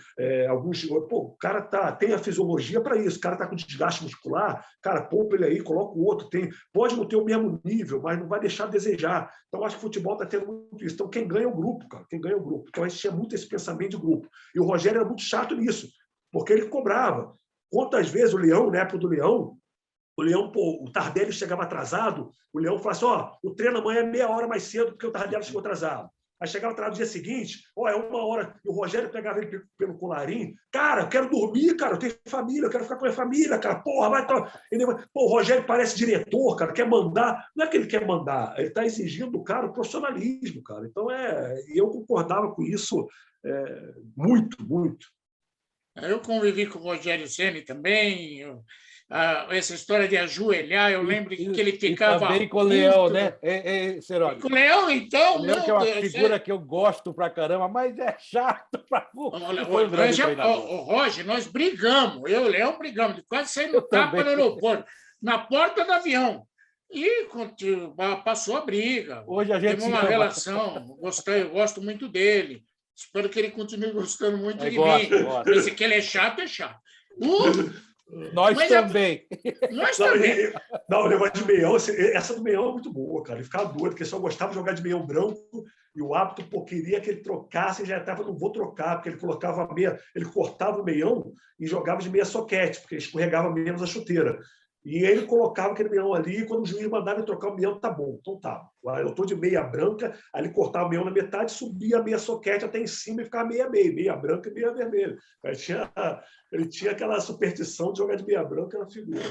alguns... Pô, o cara tem a fisiologia para isso, o cara está com desgaste muscular, cara, poupa ele aí, coloca o outro, pode não ter o mesmo nível, mas não vai deixar a desejar. Então, acho que o futebol está tendo muito isso. Então, quem ganha é o grupo, cara, quem ganha é o grupo. Então, a gente tinha muito esse pensamento de grupo. E o Rogério era muito chato nisso, porque ele cobrava. Quantas vezes o Leão, na época do Leão, o Tardelli chegava atrasado, o Leão falava assim, o treino amanhã é meia hora mais cedo porque o Tardelli chegou atrasado. Aí chegava atrás no dia seguinte, é 1 hora, e o Rogério pegava ele pelo colarinho, cara, eu quero dormir, cara, eu tenho família, eu quero ficar com a minha família, cara, porra, vai... o Rogério parece diretor, cara, quer mandar, não é que ele quer mandar, ele está exigindo do cara o profissionalismo, cara. Então, eu concordava com isso muito, muito.
Eu convivi com o Rogério Ceni também. Essa história de ajoelhar, eu lembro que ele ficava.
E também com o Leão, né? Seródio.
Com o Leão, então,
o Leão, que é uma figura que eu gosto pra caramba, mas é chato pra
foi um grande treinador. Roger, nós brigamos. Eu e o Leão brigamos. Quase saímos no tapa no aeroporto, na porta do avião. E passou a briga.
Hoje a gente
teve uma relação. Eu gosto muito dele. Espero que ele continue gostando muito de mim. Esse que ele é chato, é chato.
Nós também.
Nós também.
Não, o negócio de meião, essa do meião é muito boa, cara. Ele ficava doido, porque só gostava de jogar de meião branco e o árbitro queria que ele trocasse e já estava, não vou trocar, porque ele colocava meia, ele cortava o meião e jogava de meia soquete, porque escorregava menos a chuteira. E ele colocava aquele meião ali, e quando o juiz mandava ele trocar o meião, tá bom, então tá. Eu estou de meia branca, aí ele cortava o meião na metade, subia a meia soquete até em cima e ficava meia branca e meia vermelha. Ele tinha aquela superstição de jogar de meia branca na figura.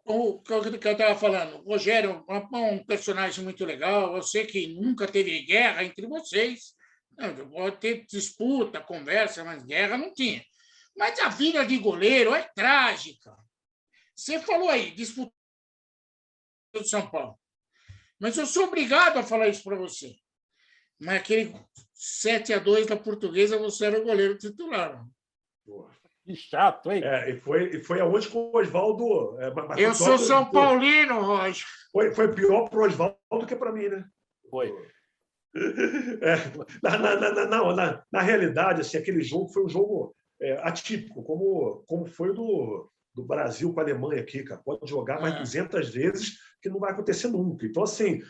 O que eu estava falando, o Rogério é um personagem muito legal. Eu sei que nunca teve guerra entre vocês. Pode ter disputa, conversa, mas guerra não tinha. Mas a vida de goleiro é trágica. Você falou aí, disputa do São Paulo. Mas eu sou obrigado a falar isso para você. Mas aquele 7-2 da Portuguesa, você era o goleiro titular.
Que chato, hein?
E foi aonde com o Oswaldo...
eu sou São Paulino, Roger.
Foi pior para o Oswaldo que para mim, né?
Foi.
Na realidade, assim, aquele jogo foi um jogo atípico, como foi o do Brasil com a Alemanha aqui, cara. Pode jogar mais 200 vezes que não vai acontecer nunca. Então, assim,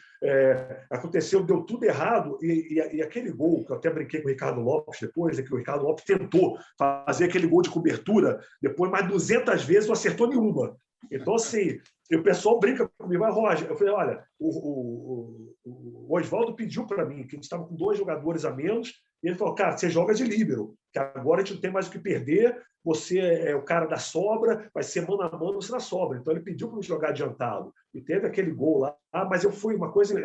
aconteceu, deu tudo errado e aquele gol, que eu até brinquei com o Ricardo Lopes depois, é que o Ricardo Lopes tentou fazer aquele gol de cobertura, depois mais 200 vezes não acertou nenhuma. Então, assim, o pessoal brinca comigo, mas, Roger, eu falei, olha, o Oswaldo pediu para mim, que a gente estava com 2 jogadores a menos, e ele falou, cara, você joga de líbero, que agora a gente não tem mais o que perder, você é o cara da sobra, vai ser mano a mano, você na sobra. Então, ele pediu para eu jogar adiantado. E teve aquele gol lá, mas eu fui uma coisa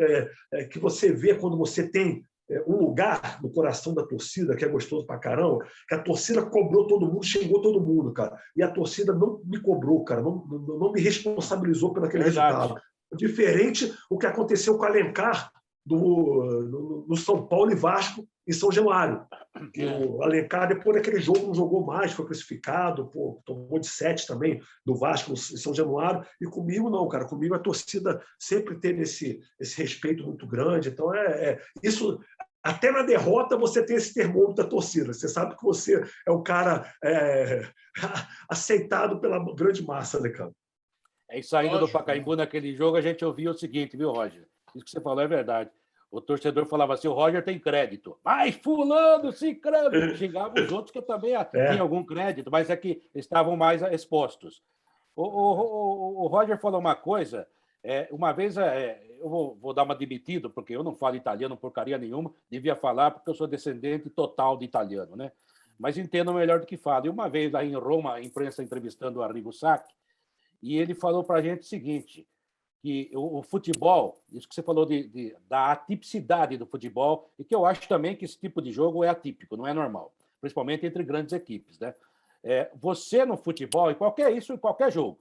que você vê quando você tem um lugar no coração da torcida, que é gostoso pra caramba, que a torcida cobrou todo mundo, xingou todo mundo, cara. E a torcida não me cobrou, cara, não me responsabilizou por aquele resultado. Diferente o que aconteceu com o Alencar no São Paulo e Vasco em São Januário. O Alencar, depois daquele jogo, não jogou mais, foi crucificado, tomou de 7 também do Vasco em São Januário. E comigo não, cara. Comigo a torcida sempre teve esse respeito muito grande. Então, isso... Até na derrota você tem esse termômetro da torcida. Você sabe que você é o cara aceitado pela grande massa, né, cara?
Saindo do Pacaembu naquele jogo, a gente ouvia o seguinte, viu, Roger? Isso que você falou é verdade. O torcedor falava assim, o Roger tem crédito. Mas fulano, cicrano. Xingava os outros que também tinham algum crédito, mas é que estavam mais expostos. O Roger falou uma coisa, uma vez, eu vou dar uma demitida, porque eu não falo italiano porcaria nenhuma, devia falar porque eu sou descendente total de italiano, né? Mas entendo melhor do que falo. E uma vez lá em Roma, a imprensa entrevistando o Arrigo Sacchi, e ele falou para a gente o seguinte, que o futebol, isso que você falou da atipicidade do futebol, e que eu acho também que esse tipo de jogo é atípico, não é normal, principalmente entre grandes equipes, né? Você no futebol, em qualquer jogo,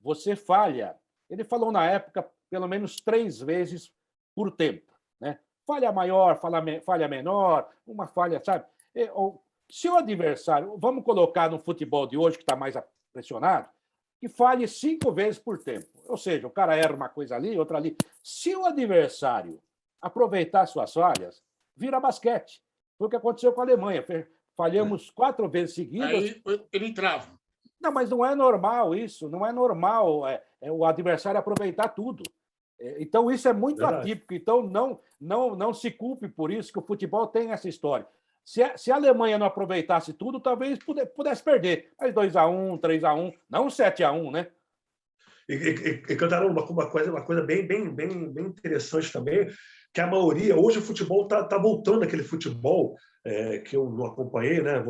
você falha, ele falou na época, pelo menos 3 vezes por tempo, né? Falha maior, falha menor, uma falha, sabe? Se o adversário, vamos colocar no futebol de hoje, que está mais pressionado, que falhe 5 vezes por tempo. Ou seja, o cara erra uma coisa ali, outra ali. Se o adversário aproveitar suas falhas, vira basquete. Foi o que aconteceu com a Alemanha. Falhamos 4 vezes seguidas.
Aí ele trava.
Não, mas não é normal isso. Não é normal o adversário aproveitar tudo. Então, isso é muito atípico. Então, não se culpe por isso, que o futebol tem essa história. Se a Alemanha não aproveitasse tudo, talvez pudesse perder. Mas 2-1, 3-1, não 7-1, né?
E Cantarão, uma coisa bem interessante também, que a maioria, hoje o futebol está voltando aquele futebol que eu não acompanhei, né?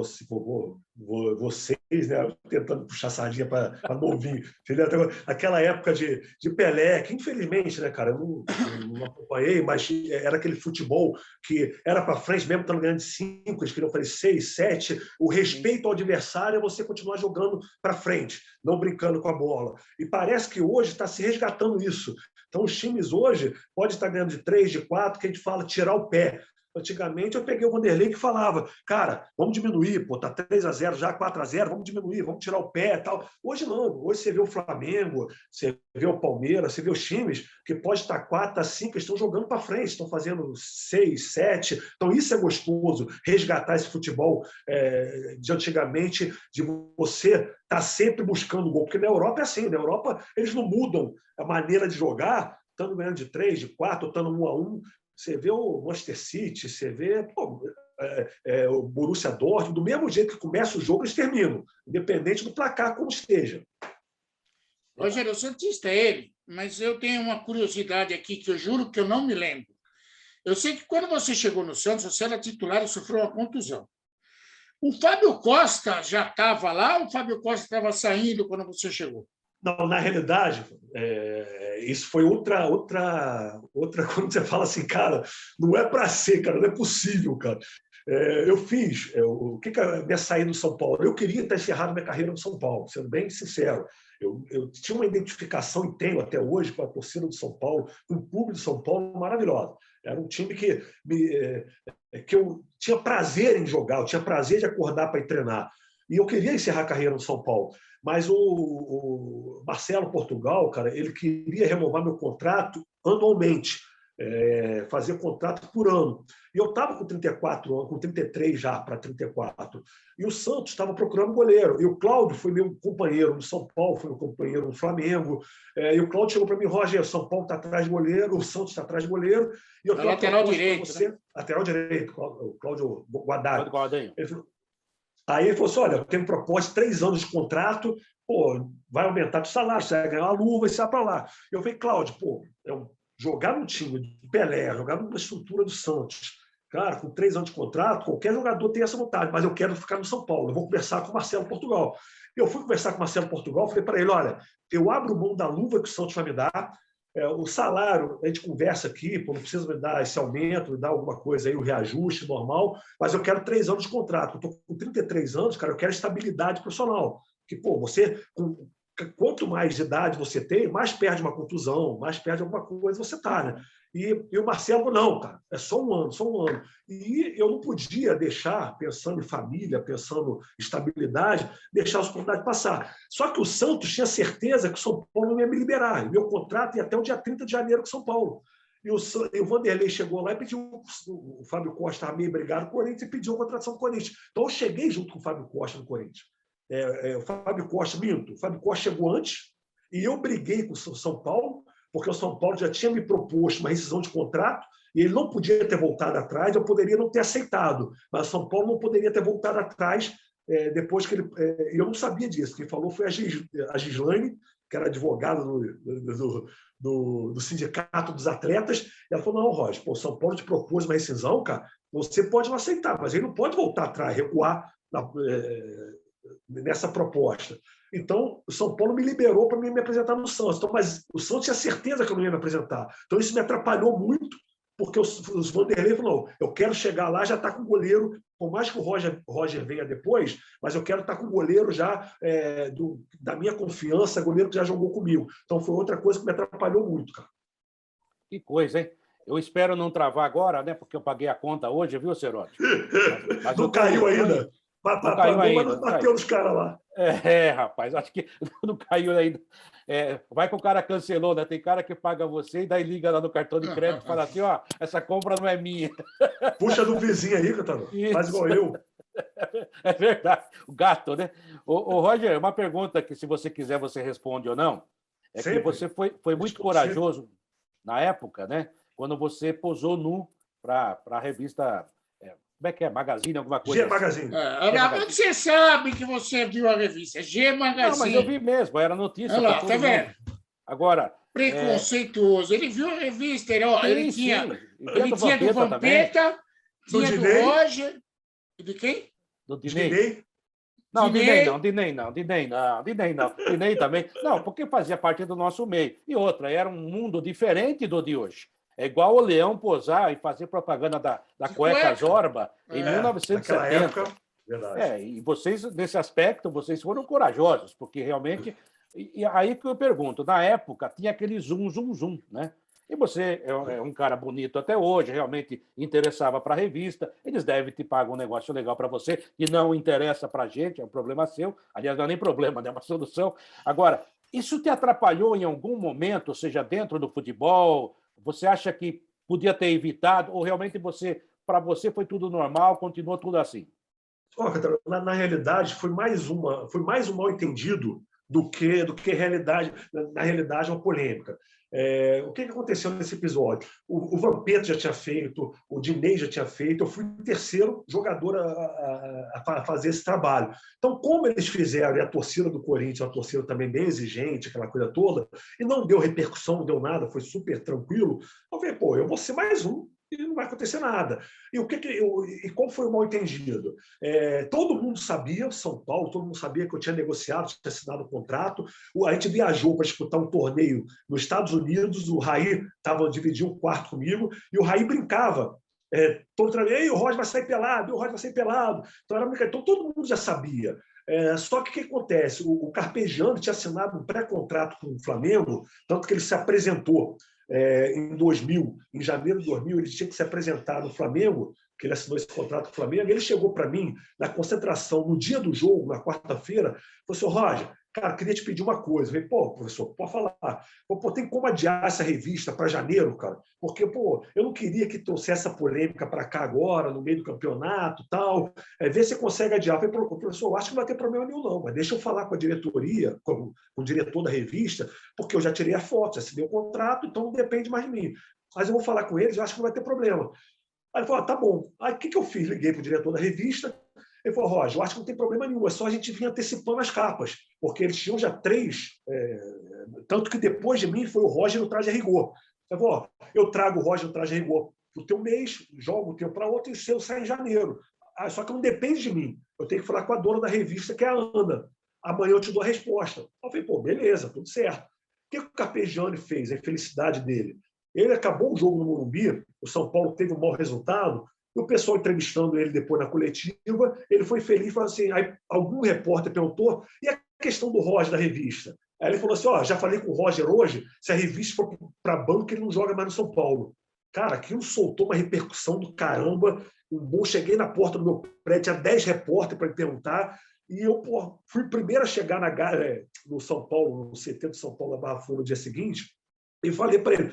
Vocês, né? Tentando puxar sardinha para novinho. Entendeu? Aquela época de Pelé, que infelizmente, né, cara, eu não acompanhei, mas era aquele futebol que era para frente, mesmo estando ganhando de 5, eles queriam fazer 6, 7. O respeito ao adversário é você continuar jogando para frente, não brincando com a bola. E parece que hoje está se resgatando isso. Então, os times hoje podem estar ganhando de 3, de 4, que a gente fala tirar o pé. Antigamente, eu peguei o Vanderlei que falava, cara, vamos diminuir, pô, tá 3-0, já 4-0, vamos diminuir, vamos tirar o pé e tal. Hoje não, hoje você vê o Flamengo, você vê o Palmeiras, você vê os times que pode estar 4-5, estão jogando para frente, estão fazendo 6, 7. Então, isso é gostoso, resgatar esse futebol de antigamente, de você estar sempre buscando gol, porque na Europa é assim, na Europa eles não mudam a maneira de jogar, estando ganhando de 3, de 4, estando 1-1. Você vê o Manchester City, você vê o Borussia Dortmund, do mesmo jeito que começa o jogo, eles terminam, independente do placar como esteja.
Rogério, o Santista é ele, mas eu tenho uma curiosidade aqui que eu juro que eu não me lembro. Eu sei que quando você chegou no Santos, você era titular e sofreu uma contusão. O Fábio Costa já estava lá ou o Fábio Costa estava saindo quando você chegou?
Não, na realidade, isso foi outra. Quando você fala assim, cara, não é para ser, cara, não é possível, cara. Eu fiz. O que a minha saída do São Paulo? Eu queria ter encerrado minha carreira no São Paulo, sendo bem sincero. Eu tinha uma identificação, e tenho até hoje, com a torcida do São Paulo, com o público do São Paulo maravilhosa. Era um time que eu tinha prazer em jogar, eu tinha prazer de acordar para ir treinar. E eu queria encerrar a carreira no São Paulo. Mas o Marcelo Portugal, cara, ele queria renovar meu contrato anualmente, fazer contrato por ano. E eu estava com 34 anos, com 33 já para 34. E o Santos estava procurando goleiro. E o Cláudio foi meu companheiro no São Paulo, foi meu companheiro no Flamengo. E o Cláudio chegou para mim, Roger, o São Paulo está atrás de goleiro, o Santos está atrás de goleiro. E eu tenho
lateral direito.
Você, né? Lateral direito, o Cláudio Guadagno.
Ele falou,
aí ele falou assim, olha, eu tenho proposta de 3 anos de contrato, pô, vai aumentar o salário, você vai ganhar uma luva e você vai para lá. Eu falei, Cláudio, pô, jogar no time do Pelé, jogar numa estrutura do Santos, cara, com 3 anos de contrato, qualquer jogador tem essa vontade, mas eu quero ficar no São Paulo, eu vou conversar com o Marcelo Portugal. Eu fui conversar com o Marcelo Portugal, falei para ele, olha, eu abro mão da luva que o Santos vai me dar, o salário, a gente conversa aqui, pô, não precisa me dar esse aumento, me dar alguma coisa aí, o reajuste normal, mas eu quero 3 anos de contrato. Eu estou com 33 anos, cara, eu quero estabilidade profissional. Porque, pô, quanto mais idade você tem, mais perde uma contusão, mais perde alguma coisa você está, né? E o Marcelo, não, cara, é só um ano. E eu não podia deixar, pensando em família, pensando em estabilidade, deixar a oportunidade passar. Só que o Santos tinha certeza que o São Paulo não ia me liberar. E meu contrato ia até o dia 30 de janeiro com o São Paulo. E o Vanderlei chegou lá e pediu, o Fábio Costa estava meio brigado com o Corinthians e pediu a contratação do Corinthians. Então eu cheguei junto com o Fábio Costa no Corinthians. O Fábio Costa chegou antes e eu briguei com o São Paulo, porque o São Paulo já tinha me proposto uma rescisão de contrato e ele não podia ter voltado atrás, eu poderia não ter aceitado, mas o São Paulo não poderia ter voltado atrás depois que ele... eu não sabia disso, quem falou foi a Gislaine, que era advogada do sindicato dos atletas, e ela falou, não, Roger, o São Paulo te propôs uma rescisão, cara, você pode não aceitar, mas ele não pode voltar atrás, recuar nessa proposta. Então, o São Paulo me liberou para me apresentar no Santos. Então, mas o Santos tinha certeza que eu não ia me apresentar. Então, isso me atrapalhou muito, porque os Vanderlei falou, eu quero chegar lá, já está com o goleiro, por mais que o Roger venha depois, mas eu quero estar com o goleiro já da minha confiança, goleiro que já jogou comigo. Então, foi outra coisa que me atrapalhou muito, cara.
Que coisa, hein? Eu espero não travar agora, né? Porque eu paguei a conta hoje, viu, Seródio?
Mas não caiu ainda.
Não caiu ainda.
Mas bateu nos caras lá.
Rapaz, acho que não caiu ainda. Vai que o cara cancelou, né? Tem cara que paga você e daí liga lá no cartão de crédito e fala assim, ó, essa compra não é minha.
Puxa do vizinho aí, Catano. Faz igual eu.
É verdade. O gato, né? Ô, Roger, uma pergunta que, se você quiser, você responde ou não.
Sempre.
Que você foi muito corajoso na época, né? Quando você posou nu para a revista... Como é que é? Magazine, alguma coisa?
G Magazine.
Você sabe que você viu a revista. G Magazine.
Não, mas eu vi mesmo, era notícia.
Olha lá, tá vendo?
Agora...
Preconceituoso. Ele viu a revista, ele tinha do Vampeta,
também.
tinha do Roger, De quem?
Do Dinei?
Dinei.
Não, Dinei também. Não, porque fazia parte do nosso meio. E outra, era um mundo diferente do de hoje. É igual o Leão posar e fazer propaganda da cueca Zorba em 1970.
Naquela época, verdade.
E vocês, nesse aspecto, vocês foram corajosos, porque realmente... E aí que eu pergunto, na época tinha aquele zoom, né? E você é um cara bonito até hoje, realmente interessava para a revista, eles devem te pagar um negócio legal para você, e não interessa para a gente, é um problema seu. Aliás, não é nem problema, é uma solução. Agora, isso te atrapalhou em algum momento, seja dentro do futebol? Você acha que podia ter evitado, ou realmente para você foi tudo normal, continuou tudo assim?
Na realidade, foi mais um mal-entendido do que realidade, na realidade, uma polêmica. O que aconteceu nesse episódio? O Vampeta já tinha feito, o Dinei já tinha feito, eu fui o terceiro jogador a fazer esse trabalho. Então, como eles fizeram, e a torcida do Corinthians, uma torcida também bem exigente, aquela coisa toda, e não deu repercussão, não deu nada, foi super tranquilo, eu falei, eu vou ser mais um, e não vai acontecer nada. E qual foi o mal-entendido? Todo mundo sabia, São Paulo, todo mundo sabia que eu tinha negociado, tinha assinado um contrato. A gente viajou para disputar um torneio nos Estados Unidos, o Raí dividiu um quarto comigo, e o Raí brincava. O Roger vai sair pelado, Então todo mundo já sabia. Só que o que acontece? O Carpegiani tinha assinado um pré-contrato com o Flamengo, tanto que ele se apresentou em 2000, em janeiro de 2000, ele tinha que se apresentar no Flamengo, que ele assinou esse contrato com o Flamengo. Ele chegou para mim na concentração, no dia do jogo, na quarta-feira, falou assim: Roger, cara, queria te pedir uma coisa. Eu falei, professor, pode falar. Tem como adiar essa revista para janeiro, cara? Porque, eu não queria que trouxesse essa polêmica para cá agora, no meio do campeonato e tal. Vê se consegue adiar. Eu falei, professor, acho que não vai ter problema nenhum, não, mas deixa eu falar com a diretoria, com o diretor da revista, porque eu já tirei a foto, já assinei o contrato, então não depende mais de mim. Mas eu vou falar com eles, eu acho que não vai ter problema. Aí ele falou, tá bom. Aí o que eu fiz? Liguei para o diretor da revista. Ele falou, Roger, eu acho que não tem problema nenhum, é só a gente vir antecipando as capas, porque eles tinham já 3, tanto que depois de mim foi o Roger no traje a rigor. Eu falei, eu trago o Roger no traje a rigor para o teu mês, jogo o teu para outro, e o seu sai em janeiro. Só que não depende de mim, eu tenho que falar com a dona da revista, que é a Ana. Amanhã eu te dou a resposta. Eu falei, beleza, tudo certo. O que o Carpegiani fez, a infelicidade dele? Ele acabou o jogo no Morumbi, o São Paulo teve um mau resultado, e o pessoal entrevistando ele depois na coletiva, ele foi feliz, falou assim, aí algum repórter perguntou, e a questão do Roger da revista? Aí ele falou assim, já falei com o Roger hoje, se a revista for para banco, ele não joga mais no São Paulo. Cara, aquilo soltou uma repercussão do caramba, cheguei na porta do meu prédio, tinha 10 repórteres para me perguntar, e eu fui o primeiro a chegar no São Paulo, no CT do São Paulo, na Barra Funda, no dia seguinte, e falei para ele,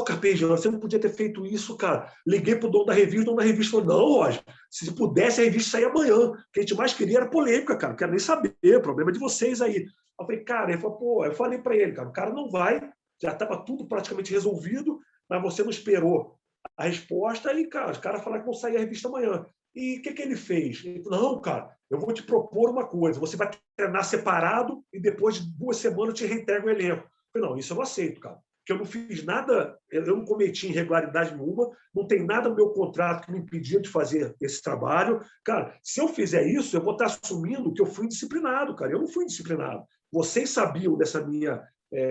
Carpegiani, você não podia ter feito isso, cara. Liguei pro dono da revista, o dono da revista falou, não, Roger, se pudesse a revista sair amanhã. O que a gente mais queria era polêmica, cara. Não quero nem saber, o problema é de vocês aí. Eu falei, cara, ele falou, eu falei para ele, cara, o cara não vai, já estava tudo praticamente resolvido, mas você não esperou a resposta e, cara, os caras falaram que vão sair a revista amanhã. E o que ele fez? Ele falou, não, cara, eu vou te propor uma coisa, você vai treinar separado e depois de 2 semanas eu te reintegra o elenco. Eu falei, não, isso eu não aceito, cara. Que eu não fiz nada, eu não cometi irregularidade nenhuma, não tem nada no meu contrato que me impedia de fazer esse trabalho. Cara, se eu fizer isso, eu vou estar assumindo que eu fui indisciplinado, cara. Eu não fui indisciplinado. Vocês sabiam dessa minha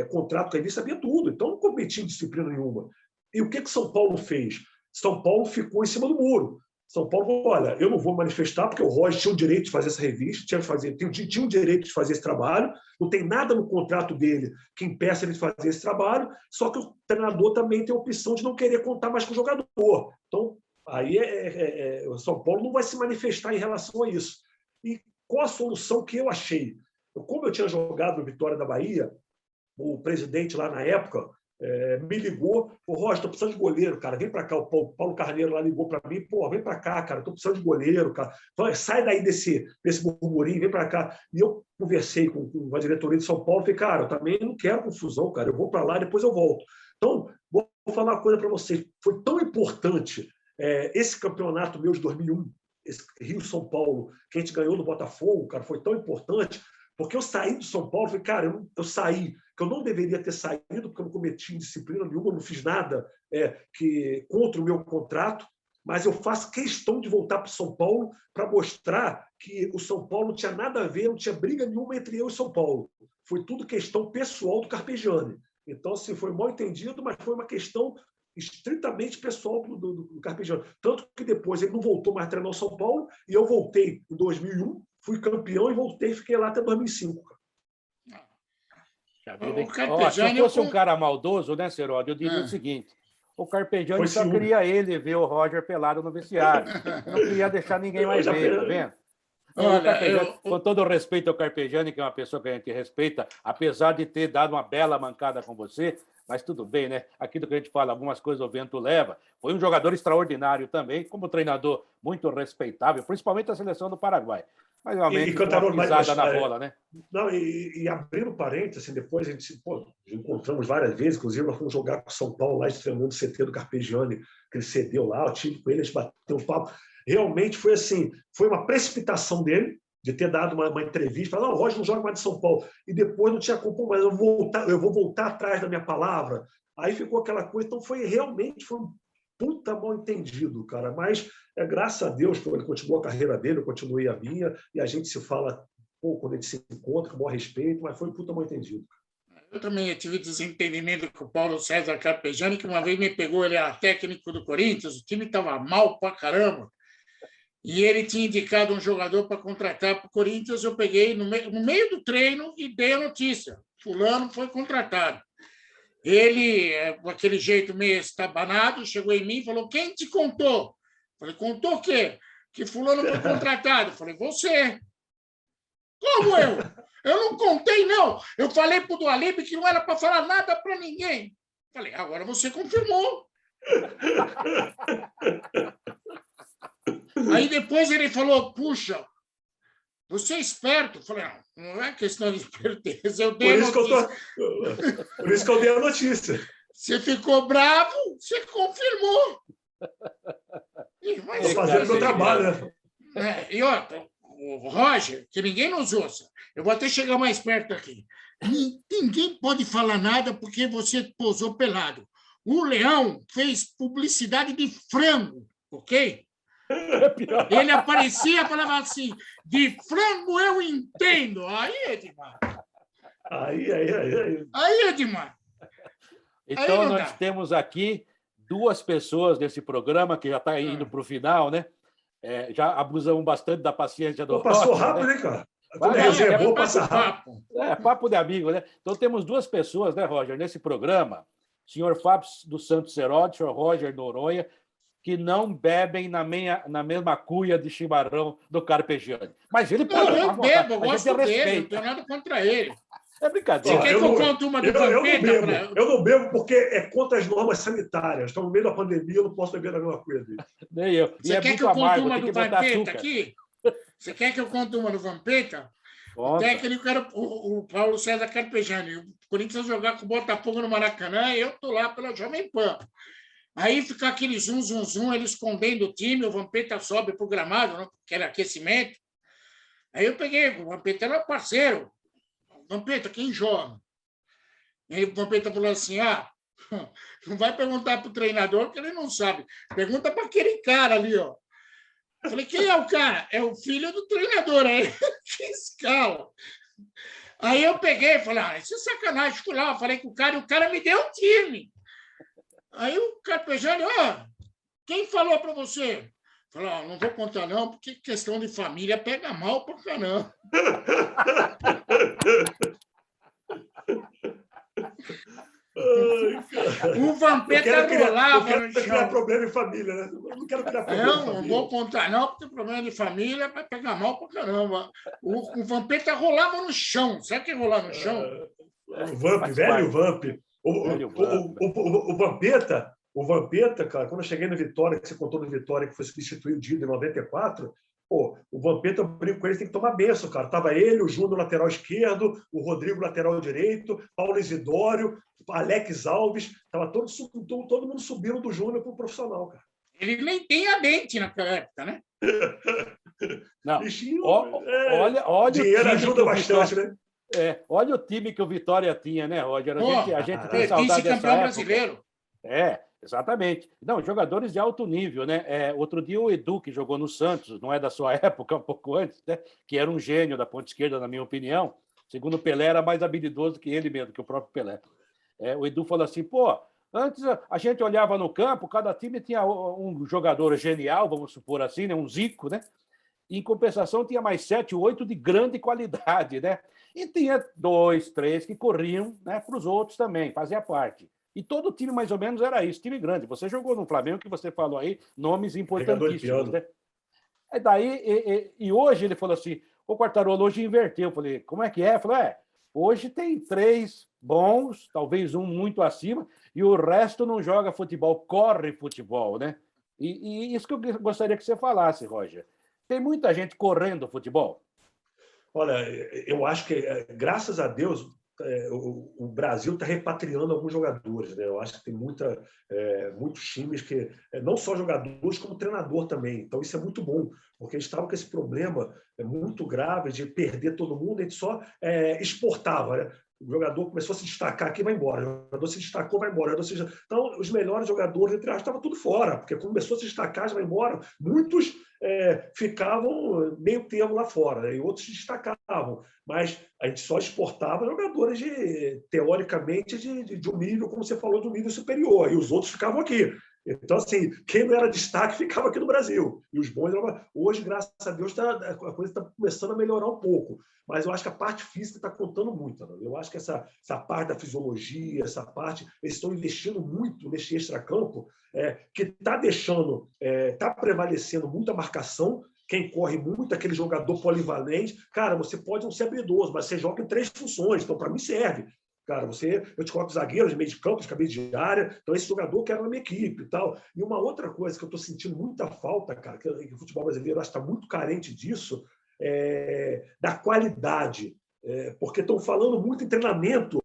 contrato com a revista, sabia tudo. Então, eu não cometi indisciplina nenhuma. E o que São Paulo fez? São Paulo ficou em cima do muro. São Paulo, olha, eu não vou manifestar porque o Roger tinha o direito de fazer essa revista, tinha o direito de fazer esse trabalho, não tem nada no contrato dele que impeça ele de fazer esse trabalho, só que o treinador também tem a opção de não querer contar mais com o jogador. Então, aí o São Paulo não vai se manifestar em relação a isso. E qual a solução que eu achei? Como eu tinha jogado no Vitória da Bahia, o presidente lá na época, me ligou, Roger, estou precisando de goleiro, cara, vem para cá, o Paulo Carneiro lá ligou para mim, vem para cá, cara, estou precisando de goleiro, cara, sai daí desse burburinho, vem para cá. E eu conversei com a diretoria de São Paulo, falei, cara, eu também não quero confusão, cara, eu vou para lá, depois eu volto. Então, vou falar uma coisa para vocês, foi tão importante esse campeonato meu de 2001, esse Rio-São Paulo, que a gente ganhou no Botafogo, cara, foi tão importante, porque eu saí do São Paulo, falei, cara, eu saí, que eu não deveria ter saído, porque eu não cometi indisciplina nenhuma, não fiz nada contra o meu contrato, mas eu faço questão de voltar para o São Paulo para mostrar que o São Paulo não tinha nada a ver, não tinha briga nenhuma entre eu e São Paulo. Foi tudo questão pessoal do Carpegiani. Então, assim, foi mal entendido, mas foi uma questão estritamente pessoal do Carpegiani. Tanto que depois ele não voltou mais a treinar o São Paulo, e eu voltei em 2001, fui campeão e voltei, fiquei lá até 2005.
Se eu fosse um cara maldoso, né, Seródio, eu diria o seguinte: o Carpegiani só queria ele ver o Roger pelado no vestiário. Não queria deixar ninguém mais ver, tá vendo? Olha, com todo o respeito ao Carpegiani, que é uma pessoa que a gente respeita, apesar de ter dado uma bela mancada com você, mas tudo bem, né? Aquilo que a gente fala, algumas coisas o vento leva. Foi um jogador extraordinário também, como treinador muito respeitável, principalmente a seleção do Paraguai. Mas realmente uma pisada na bola, né?
Não, e abrindo parênteses, assim, depois a gente encontramos várias vezes, inclusive nós fomos jogar com o São Paulo lá, treinando o CT do Carpegiani, que ele cedeu lá, eu tive com ele, a gente bateu um papo. Realmente foi assim, foi uma precipitação dele, de ter dado uma entrevista, falar, não, o Roger não joga mais de São Paulo. E depois não tinha culpa, mas eu vou voltar atrás da minha palavra. Aí ficou aquela coisa. Então, realmente foi um puta mal entendido, cara. Mas, graças a Deus, ele continuou a carreira dele, eu continuei a minha, e a gente se fala quando a gente se encontra, com o maior respeito, mas foi um puta mal entendido.
Eu também tive desentendimento com o Paulo César Carpegiani, que uma vez me pegou, ele era técnico do Corinthians, o time estava mal pra caramba. E ele tinha indicado um jogador para contratar para o Corinthians. Eu peguei no meio do treino e dei a notícia. Fulano foi contratado. Ele, com aquele jeito meio estabanado, chegou em mim e falou: quem te contou? Falei: contou o quê? Que fulano foi contratado. Falei: você. Como eu? Eu não contei, não. Eu falei para o Dualib que não era para falar nada para ninguém. Falei: agora você confirmou. Aí depois ele falou: puxa, você é esperto. Eu falei: não é questão de esperteza, eu dei a notícia.
Por isso que eu dei a notícia.
Você ficou bravo, você confirmou.
Estou fazendo meu trabalho, né?
E outra, o Roger, que ninguém nos ouça, eu vou até chegar mais perto aqui. Ninguém pode falar nada porque você posou pelado. O Leão fez publicidade de frango, ok? Ele aparecia e falava assim: de frango eu entendo. Aí é demais. Aí é demais.
Então, nós temos aqui duas pessoas desse programa que já está indo para o final, né? Já abusamos bastante da paciência do
Passou
Roger,
rápido, né, cara? Quando
é
bom, passa rápido.
Papo de amigo, né? Então, temos duas pessoas, né, Roger, nesse programa. O senhor Fábio dos Santos Seródio, o senhor Roger Noronha, que não bebem na mesma cuia de chimarrão do Carpegiani. Mas ele pode...
Eu bebo, eu gosto dele, não tenho nada contra ele.
É brincadeira.
Você quer que eu conte uma do Vampeta?
Eu não bebo porque é contra as normas sanitárias. Estamos no meio da pandemia, eu não posso beber na mesma cuia dele.
Nem eu.
Você quer que eu conte uma do Vampeta aqui? Você quer que eu conte uma do Vampeta? O técnico era o Paulo César Carpegiani. O Corinthians jogar com o Botafogo no Maracanã, eu estou lá pela Jovem Pan. Aí fica aquele zum, ele escondendo o time, o Vampeta sobe para o gramado, né, que era aquecimento. Aí eu peguei, o Vampeta era parceiro. Vampeta, quem joga? Aí o Vampeta falou assim: não vai perguntar para o treinador, que ele não sabe. Pergunta para aquele cara ali, ó. Eu falei: quem é o cara? É o filho do treinador. Aí que escala. Aí eu peguei e falei: isso é sacanagem. Fui lá, falei com o cara, e o cara me deu o time. Aí o Carpegiani: quem falou para você? Falei: não vou contar não, porque questão de família pega mal para caramba. O Vampeta rolava no chão.
Não criar problema em família, né? Não quero criar problema.
Não vou contar não, porque problema de família vai pegar mal para caramba. O Vampeta rolava no chão. Sabe o que é rolar no chão?
O Vamp, velho Vamp. O Vampeta, cara, quando eu cheguei no Vitória, que você contou no Vitória, que foi substituído o Dido em 94, o Vampeta, eu brinco com ele, tem que tomar benção, cara. Tava ele, o Júnior, lateral esquerdo, o Rodrigo, lateral direito, Paulo Isidório, Alex Alves, tava todo mundo subindo do Júnior para o profissional, cara.
Ele nem tem a dente naquela época, né?
Não.
Bichinho,
olha
dinheiro ajuda bastante, né?
Olha o time que o Vitória tinha, né, Roger? A gente tem saudade dessa
vice-campeão
época.
brasileiro.
Exatamente. Não, jogadores de alto nível, né? Outro dia o Edu, que jogou no Santos, não é da sua época, um pouco antes, né? Que era um gênio da ponta esquerda, na minha opinião. Segundo o Pelé, era mais habilidoso que ele mesmo, que o próprio Pelé. O Edu falou assim, pô, antes a gente olhava no campo, cada time tinha um jogador genial, vamos supor assim, né? Um Zico, né? Em compensação, tinha mais 7, 8 de grande qualidade, né? E tinha 2, 3 que corriam, né, para os outros também, fazia parte. E todo time, mais ou menos, era isso, time grande. Você jogou no Flamengo, que você falou aí, nomes importantíssimos, né? E hoje ele falou assim, o Quartarolo hoje inverteu. Eu falei, como é que é? Eu falei, hoje tem 3 bons, talvez um muito acima, e o resto não joga futebol, corre futebol, né? E isso que eu gostaria que você falasse, Roger. Tem muita gente correndo futebol?
Olha, eu acho que, graças a Deus, o Brasil está repatriando alguns jogadores, né? Eu acho que tem muitos times que, não só jogadores, como treinador também. Então, isso é muito bom, porque a gente estava com esse problema muito grave de perder todo mundo, a gente só exportava, né? O jogador começou a se destacar aqui, vai embora. O jogador se destacou, vai embora. Então, os melhores jogadores, entre aspas, estavam tudo fora, porque começou a se destacar, já vai embora. Muitos ficavam meio termo lá fora, né? E outros se destacavam. Mas a gente só exportava jogadores, teoricamente, de um nível, como você falou, de um nível superior. E os outros ficavam aqui. Então, assim, quem não era destaque ficava aqui no Brasil. E os bons... Hoje, graças a Deus, a coisa está começando a melhorar um pouco. Mas eu acho que a parte física está contando muito. Né? Eu acho que essa parte da fisiologia, essa parte... Eles estão investindo muito nesse extracampo, que está deixando... Está prevalecendo muito a marcação. Quem corre muito, aquele jogador polivalente. Cara, você pode não ser habilidoso, mas você joga em 3 funções. Então, para mim, serve. Cara, eu te coloco zagueiro, de meio de campo, de cabeça de área. Então, esse jogador quero na minha equipe e tal. E uma outra coisa que eu estou sentindo muita falta, cara, que o futebol brasileiro acho que está muito carente disso, da qualidade. Porque estão falando muito em treinamento.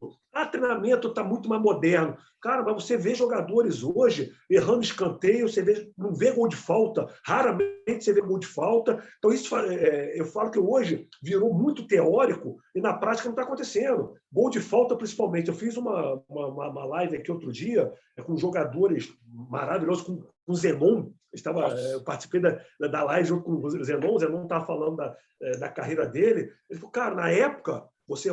Treinamento está muito mais moderno. Cara, mas você vê jogadores hoje errando escanteio, não vê gol de falta, raramente você vê gol de falta. Então, isso eu falo que hoje virou muito teórico e na prática não está acontecendo. Gol de falta, principalmente. Eu fiz uma live aqui outro dia com jogadores maravilhosos, com o Zenon. Eu participei da live junto com o Zenon. O Zenon estava falando da carreira dele. Ele falou, cara, na época, você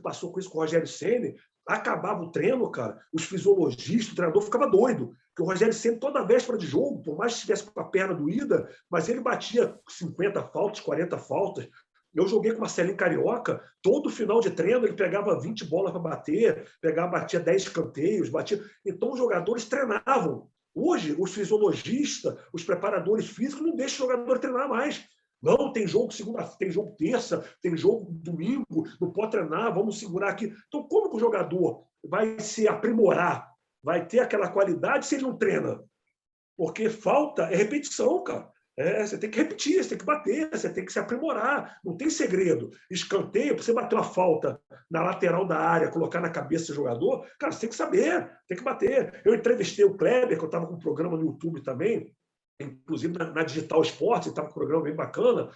passou com isso com o Rogério Ceni, acabava o treino, cara, os fisiologistas, o treinador ficava doido, porque o Rogério Ceni, toda véspera de jogo, por mais que estivesse com a perna doída, mas ele batia 50 faltas, 40 faltas. Eu joguei com o Marcelinho Carioca, todo final de treino ele pegava 20 bolas para bater, batia 10 escanteios, batia. Então os jogadores treinavam. Hoje, os fisiologistas, os preparadores físicos não deixam o jogador treinar mais. Não, tem jogo segunda, tem jogo terça, tem jogo domingo, não pode treinar, vamos segurar aqui. Então, como que o jogador vai se aprimorar, vai ter aquela qualidade se ele não treina? Porque falta é repetição, cara. Você tem que repetir, você tem que bater, você tem que se aprimorar. Não tem segredo. Escanteio, para você bater uma falta na lateral da área, colocar na cabeça do jogador, cara, você tem que saber, tem que bater. Eu entrevistei o Kleber, que eu estava com um programa no YouTube também, inclusive na Digital Esporte, estava com um programa bem bacana.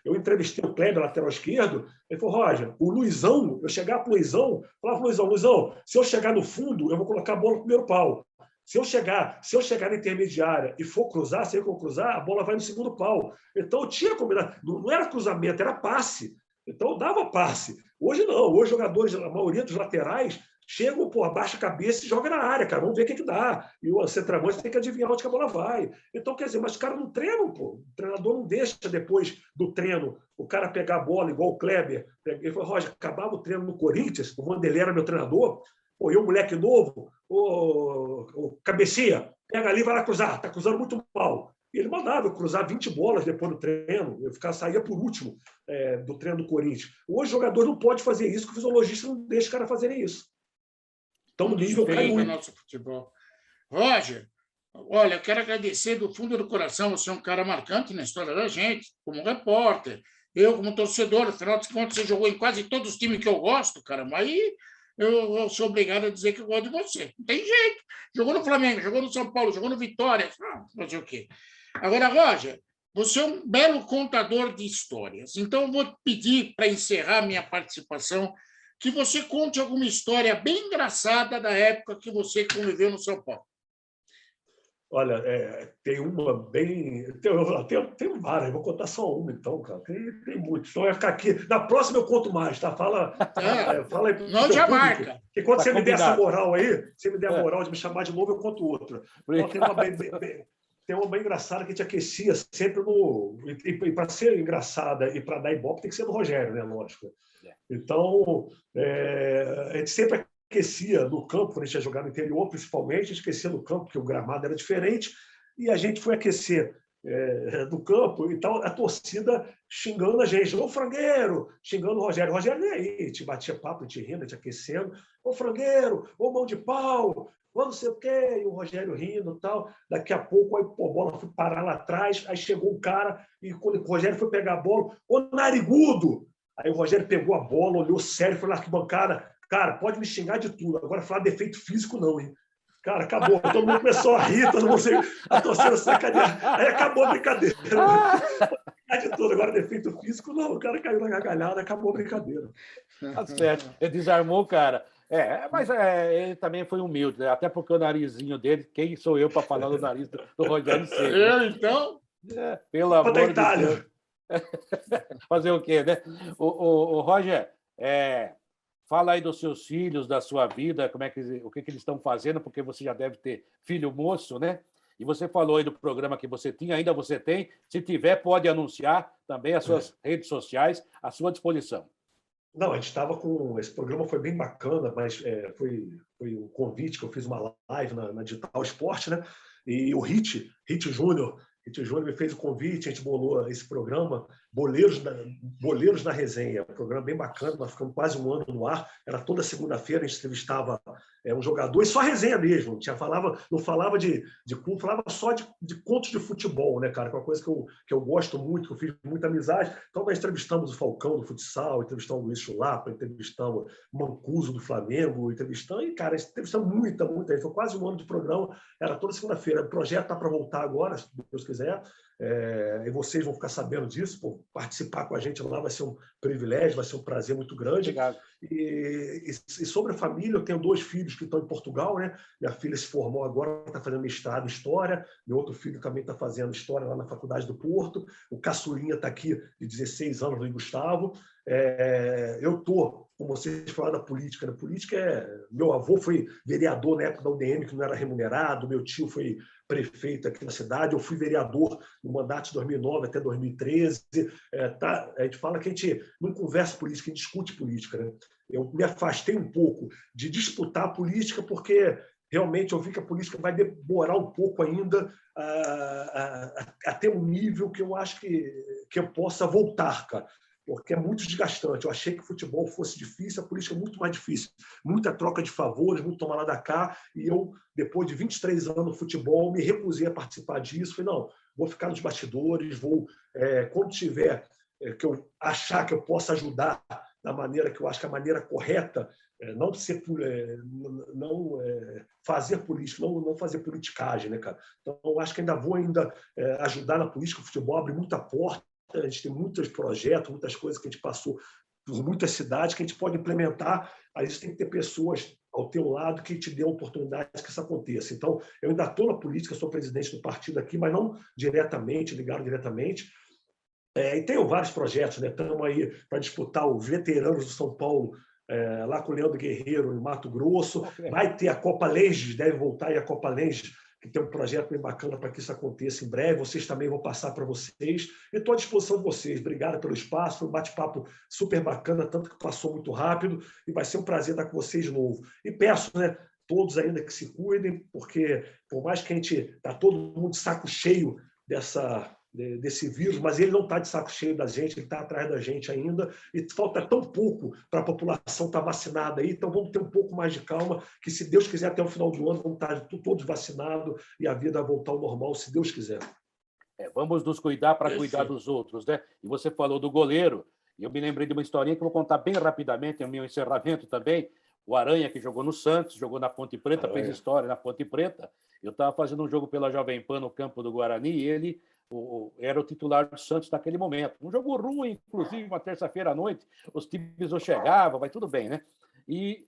Eu entrevistei o Kleber, lateral esquerdo. Ele falou, Roger, o Luizão, eu chegava para o Luizão, falava para o Luizão, se eu chegar no fundo, eu vou colocar a bola no primeiro pau. Se eu chegar na intermediária e for cruzar, se eu for cruzar, a bola vai no segundo pau. Então, eu tinha combinado. Não era cruzamento, era passe. Então, eu dava passe. Hoje, não. Hoje, jogadores, a maioria dos laterais, chegam, abaixa a cabeça e joga na área, cara. Vamos ver o que dá. E o centroavante tem que adivinhar onde que a bola vai. Então, quer dizer, mas os caras não treinam, pô. O treinador não deixa, depois do treino, o cara pegar a bola, igual o Kleber. Ele falou, Roger, acabava o treino no Corinthians, o Vanderlei era meu treinador. Pô, eu, moleque novo, o cabecinha, pega ali e vai lá cruzar. Tá cruzando muito mal. E ele mandava eu cruzar 20 bolas depois do treino. Eu saía por último do treino do Corinthians. Hoje, o jogador não pode fazer isso, porque o fisiologista não deixa os caras fazerem isso. Então, o nível cai muito.
Nosso futebol. Roger, olha, eu quero agradecer do fundo do coração. Você é um cara marcante na história da gente, como repórter. Eu, como torcedor, afinal de contas, você jogou em quase todos os times que eu gosto, caramba. Aí eu sou obrigado a dizer que eu gosto de você. Não tem jeito. Jogou no Flamengo, jogou no São Paulo, jogou no Vitória. Fazer o quê? Agora, Roger, você é um belo contador de histórias. Então, eu vou pedir, para encerrar minha participação, que você conte alguma história bem engraçada da época que você conviveu no São Paulo.
Olha, tem uma bem. Tem várias, vou contar só uma, então, cara. Tem muitas. Então, vai ficar aqui. Na próxima eu conto mais, tá? Fala aí pro
Não
teu
já
público,
marca.
que quando
Tá
você me der essa
combinado.
moral aí, você me der a moral de me chamar de novo, eu conto outra. Então, tem uma bem engraçada que a gente aquecia sempre no. E para ser engraçada e para dar ibope, tem que ser do Rogério, né? Lógico. Então, a gente sempre aquecia no campo, quando a gente ia jogar no interior, principalmente, a gente aquecia no campo, porque o gramado era diferente, e a gente foi aquecer no campo, então a torcida xingando a gente, ô frangueiro, xingando o Rogério. O Rogério nem aí, te batia papo, te rindo, te aquecendo, ô frangueiro, ô mão de pau, ô não sei o quê, e o Rogério rindo e tal. Daqui a pouco a bola foi parar lá atrás, aí chegou um cara, e quando o Rogério foi pegar a bola, ô narigudo! Aí o Rogério pegou a bola, olhou sério, foi na arquibancada. Cara, pode me xingar de tudo. Agora, falar defeito físico, não, hein? Cara, acabou. Todo mundo começou a rir, todo mundo a torcida sacanear. Aí acabou a brincadeira. De tudo. Agora, defeito físico, não. O cara caiu na gargalhada, acabou a brincadeira.
Tá certo. Ele desarmou o cara. Mas ele também foi humilde, né? Até porque o narizinho dele, quem sou eu para falar do nariz do Rogério Ceni?
Eu, então?
Pelo amor de Deus. Fazer o quê, né? O Roger, fala aí dos seus filhos, da sua vida, o que eles estão fazendo, porque você já deve ter filho moço, né? E você falou aí do programa que você tinha, ainda você tem. Se tiver, pode anunciar também as suas redes sociais à sua disposição.
Não, a gente estava com... Esse programa foi bem bacana, mas foi um convite que eu fiz uma live na Digital Esporte, né? E o Hit Júnior me fez o convite, a gente bolou esse programa, Boleiros na Resenha, um programa bem bacana, nós ficamos quase um ano no ar, era toda segunda-feira, a gente entrevistava um jogador, e só resenha mesmo, não falava de clube, falava só de contos de futebol, né, cara, que é uma coisa que eu gosto muito, que eu fiz muita amizade. Então nós entrevistamos o Falcão do futsal, entrevistamos o Luiz Chulapa, entrevistamos o Mancuso do Flamengo, entrevistamos muita gente, foi quase um ano de programa, era toda segunda-feira. O projeto está para voltar agora, se Deus quiser, e vocês vão ficar sabendo disso. Pô, participar com a gente lá vai ser um privilégio, vai ser um prazer muito grande.
Obrigado.
E sobre a família, eu tenho 2 filhos que estão em Portugal, né? Minha filha se formou agora, está fazendo mestrado em História, meu outro filho também está fazendo História lá na Faculdade do Porto, o caçulinha está aqui, de 16 anos, o Gustavo. Eu estou, como vocês falaram, da política. Na política, meu avô foi vereador na época da UDM, que não era remunerado, meu tio foi prefeito aqui na cidade, eu fui vereador no mandato de 2009 até 2013. A gente fala que a gente não conversa política, a gente discute política, né? Eu me afastei um pouco de disputar a política porque realmente eu vi que a política vai demorar um pouco ainda a ter um nível que eu acho que eu possa voltar, cara, porque é muito desgastante. Eu achei que o futebol fosse difícil, a política é muito mais difícil. Muita troca de favores, muito tomar lá da cá, e eu, depois de 23 anos no futebol, me recusei a participar disso. Falei, não, vou ficar nos bastidores, quando tiver que eu achar que eu possa ajudar da maneira que eu acho que é a maneira correta, não fazer política, não fazer politicagem, né, cara? Então, eu acho que ainda vou ajudar na política. O futebol abre muita porta, a gente tem muitos projetos, muitas coisas que a gente passou por muitas cidades que a gente pode implementar. Aí você tem que ter pessoas ao teu lado que te dê a oportunidade que isso aconteça. Então, eu ainda estou na política, sou presidente do partido aqui, mas não ligado diretamente. E tenho vários projetos, né? Estamos aí para disputar os veteranos do São Paulo, lá com o Leandro Guerreiro, em Mato Grosso. Vai ter a Copa Lenges, deve voltar aí a Copa Lenges, que tem um projeto bem bacana para que isso aconteça em breve. Vocês também vão passar para vocês. E estou à disposição de vocês. Obrigado pelo espaço. Foi um bate-papo super bacana, tanto que passou muito rápido. E vai ser um prazer estar com vocês de novo. E peço, né, todos ainda que se cuidem, porque por mais que a gente está todo mundo de saco cheio desse vírus, mas ele não está de saco cheio da gente, ele está atrás da gente ainda, e falta tão pouco para a população estar vacinada aí, então vamos ter um pouco mais de calma, que se Deus quiser até o final do ano vamos estar todos vacinados e a vida voltar ao normal, se Deus quiser.
Vamos nos cuidar para cuidar dos outros, né? E você falou do goleiro, e eu me lembrei de uma historinha que eu vou contar bem rapidamente, é o meu encerramento também. O Aranha, que jogou no Santos, jogou na Ponte Preta, fez história na Ponte Preta. Eu estava fazendo um jogo pela Jovem Pan no campo do Guarani e ele era o titular do Santos naquele momento. Um jogo ruim, inclusive, uma terça-feira à noite, os times não chegavam, vai tudo bem, né? E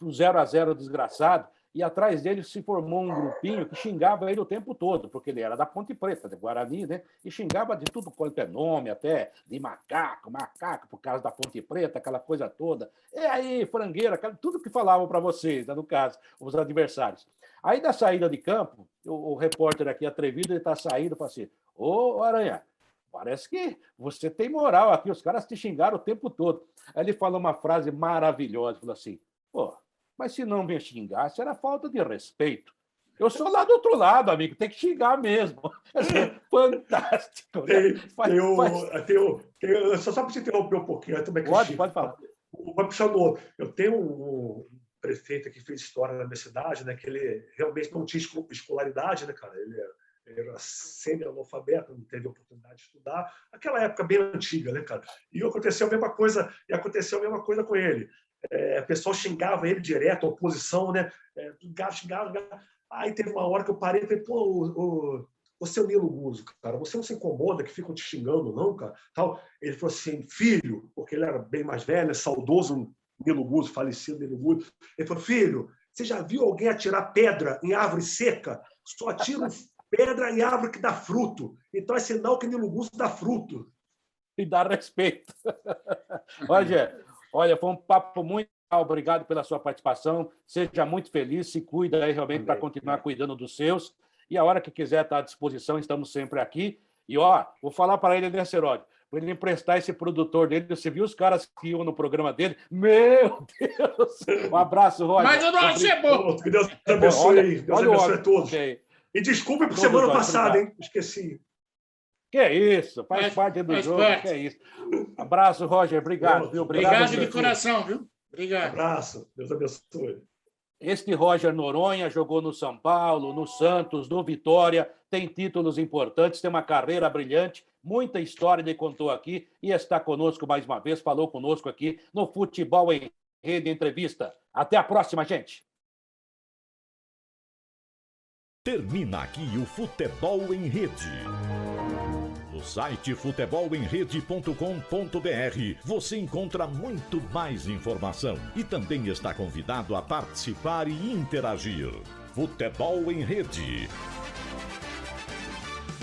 o 0-0 desgraçado, e atrás dele se formou um grupinho que xingava ele o tempo todo, porque ele era da Ponte Preta, de Guarani, né? E xingava de tudo quanto é nome, até de macaco, por causa da Ponte Preta, aquela coisa toda. E aí, frangueira, tudo que falavam para vocês, né, no caso, os adversários. Aí, da saída de campo, o repórter aqui atrevido, ele está saindo e fala assim: ô, Aranha, parece que você tem moral aqui, os caras te xingaram o tempo todo. Aí ele falou uma frase maravilhosa, falou assim: pô, mas se não me xingasse, era falta de respeito. Eu sou lá do outro lado, amigo, tem que xingar mesmo. Fantástico. Né?
Só para te interromper um pouquinho, eu também
pode falar.
Vai puxar no outro. Eu tenho um prefeito que fez história na minha cidade, né, que ele realmente não tinha escolaridade, né, cara? Ele era semi-analfabeto, não teve oportunidade de estudar. Aquela época bem antiga, né, cara? E aconteceu a mesma coisa com ele. O pessoal xingava ele direto, a oposição, né? Xingava. Aí teve uma hora que eu parei e falei: pô, você é o Nilo Guzzo, cara, você não se incomoda que ficam te xingando, não, cara? Tal. Ele falou assim: filho, porque ele era bem mais velho, saudoso Nilo Guzzo, falecido Nilo Guzzo. Ele falou: filho, você já viu alguém atirar pedra em árvore seca? Só atiram pedra em árvore que dá fruto. Então é sinal que Nilo Guzzo dá fruto.
E dá respeito. Roger, olha, foi um papo muito legal. Obrigado pela sua participação. Seja muito feliz, se cuida aí realmente para continuar cuidando dos seus. E a hora que quiser estar à disposição, estamos sempre aqui. E, vou falar para ele, né, Seródio? Para ele emprestar esse produtor dele. Você viu os caras que iam no programa dele? Meu Deus! Um abraço, Roger.
Mas o nosso é bom.
Que Deus abençoe aí. Deus abençoe a todos.
Okay.
E desculpe por semana passada, hein? Esqueci.
Que é isso, faz parte do jogo, que é isso. Abraço, Roger, obrigado. Viu?
Obrigado de coração, viu? Obrigado.
Abraço, Deus abençoe.
Este Roger Noronha jogou no São Paulo, no Santos, no Vitória, tem títulos importantes, tem uma carreira brilhante, muita história ele contou aqui e está conosco mais uma vez, falou conosco aqui no Futebol em Rede Entrevista. Até a próxima, gente.
Termina aqui o Futebol em Rede. No site futebolemrede.com.br você encontra muito mais informação e também está convidado a participar e interagir. Futebol em Rede.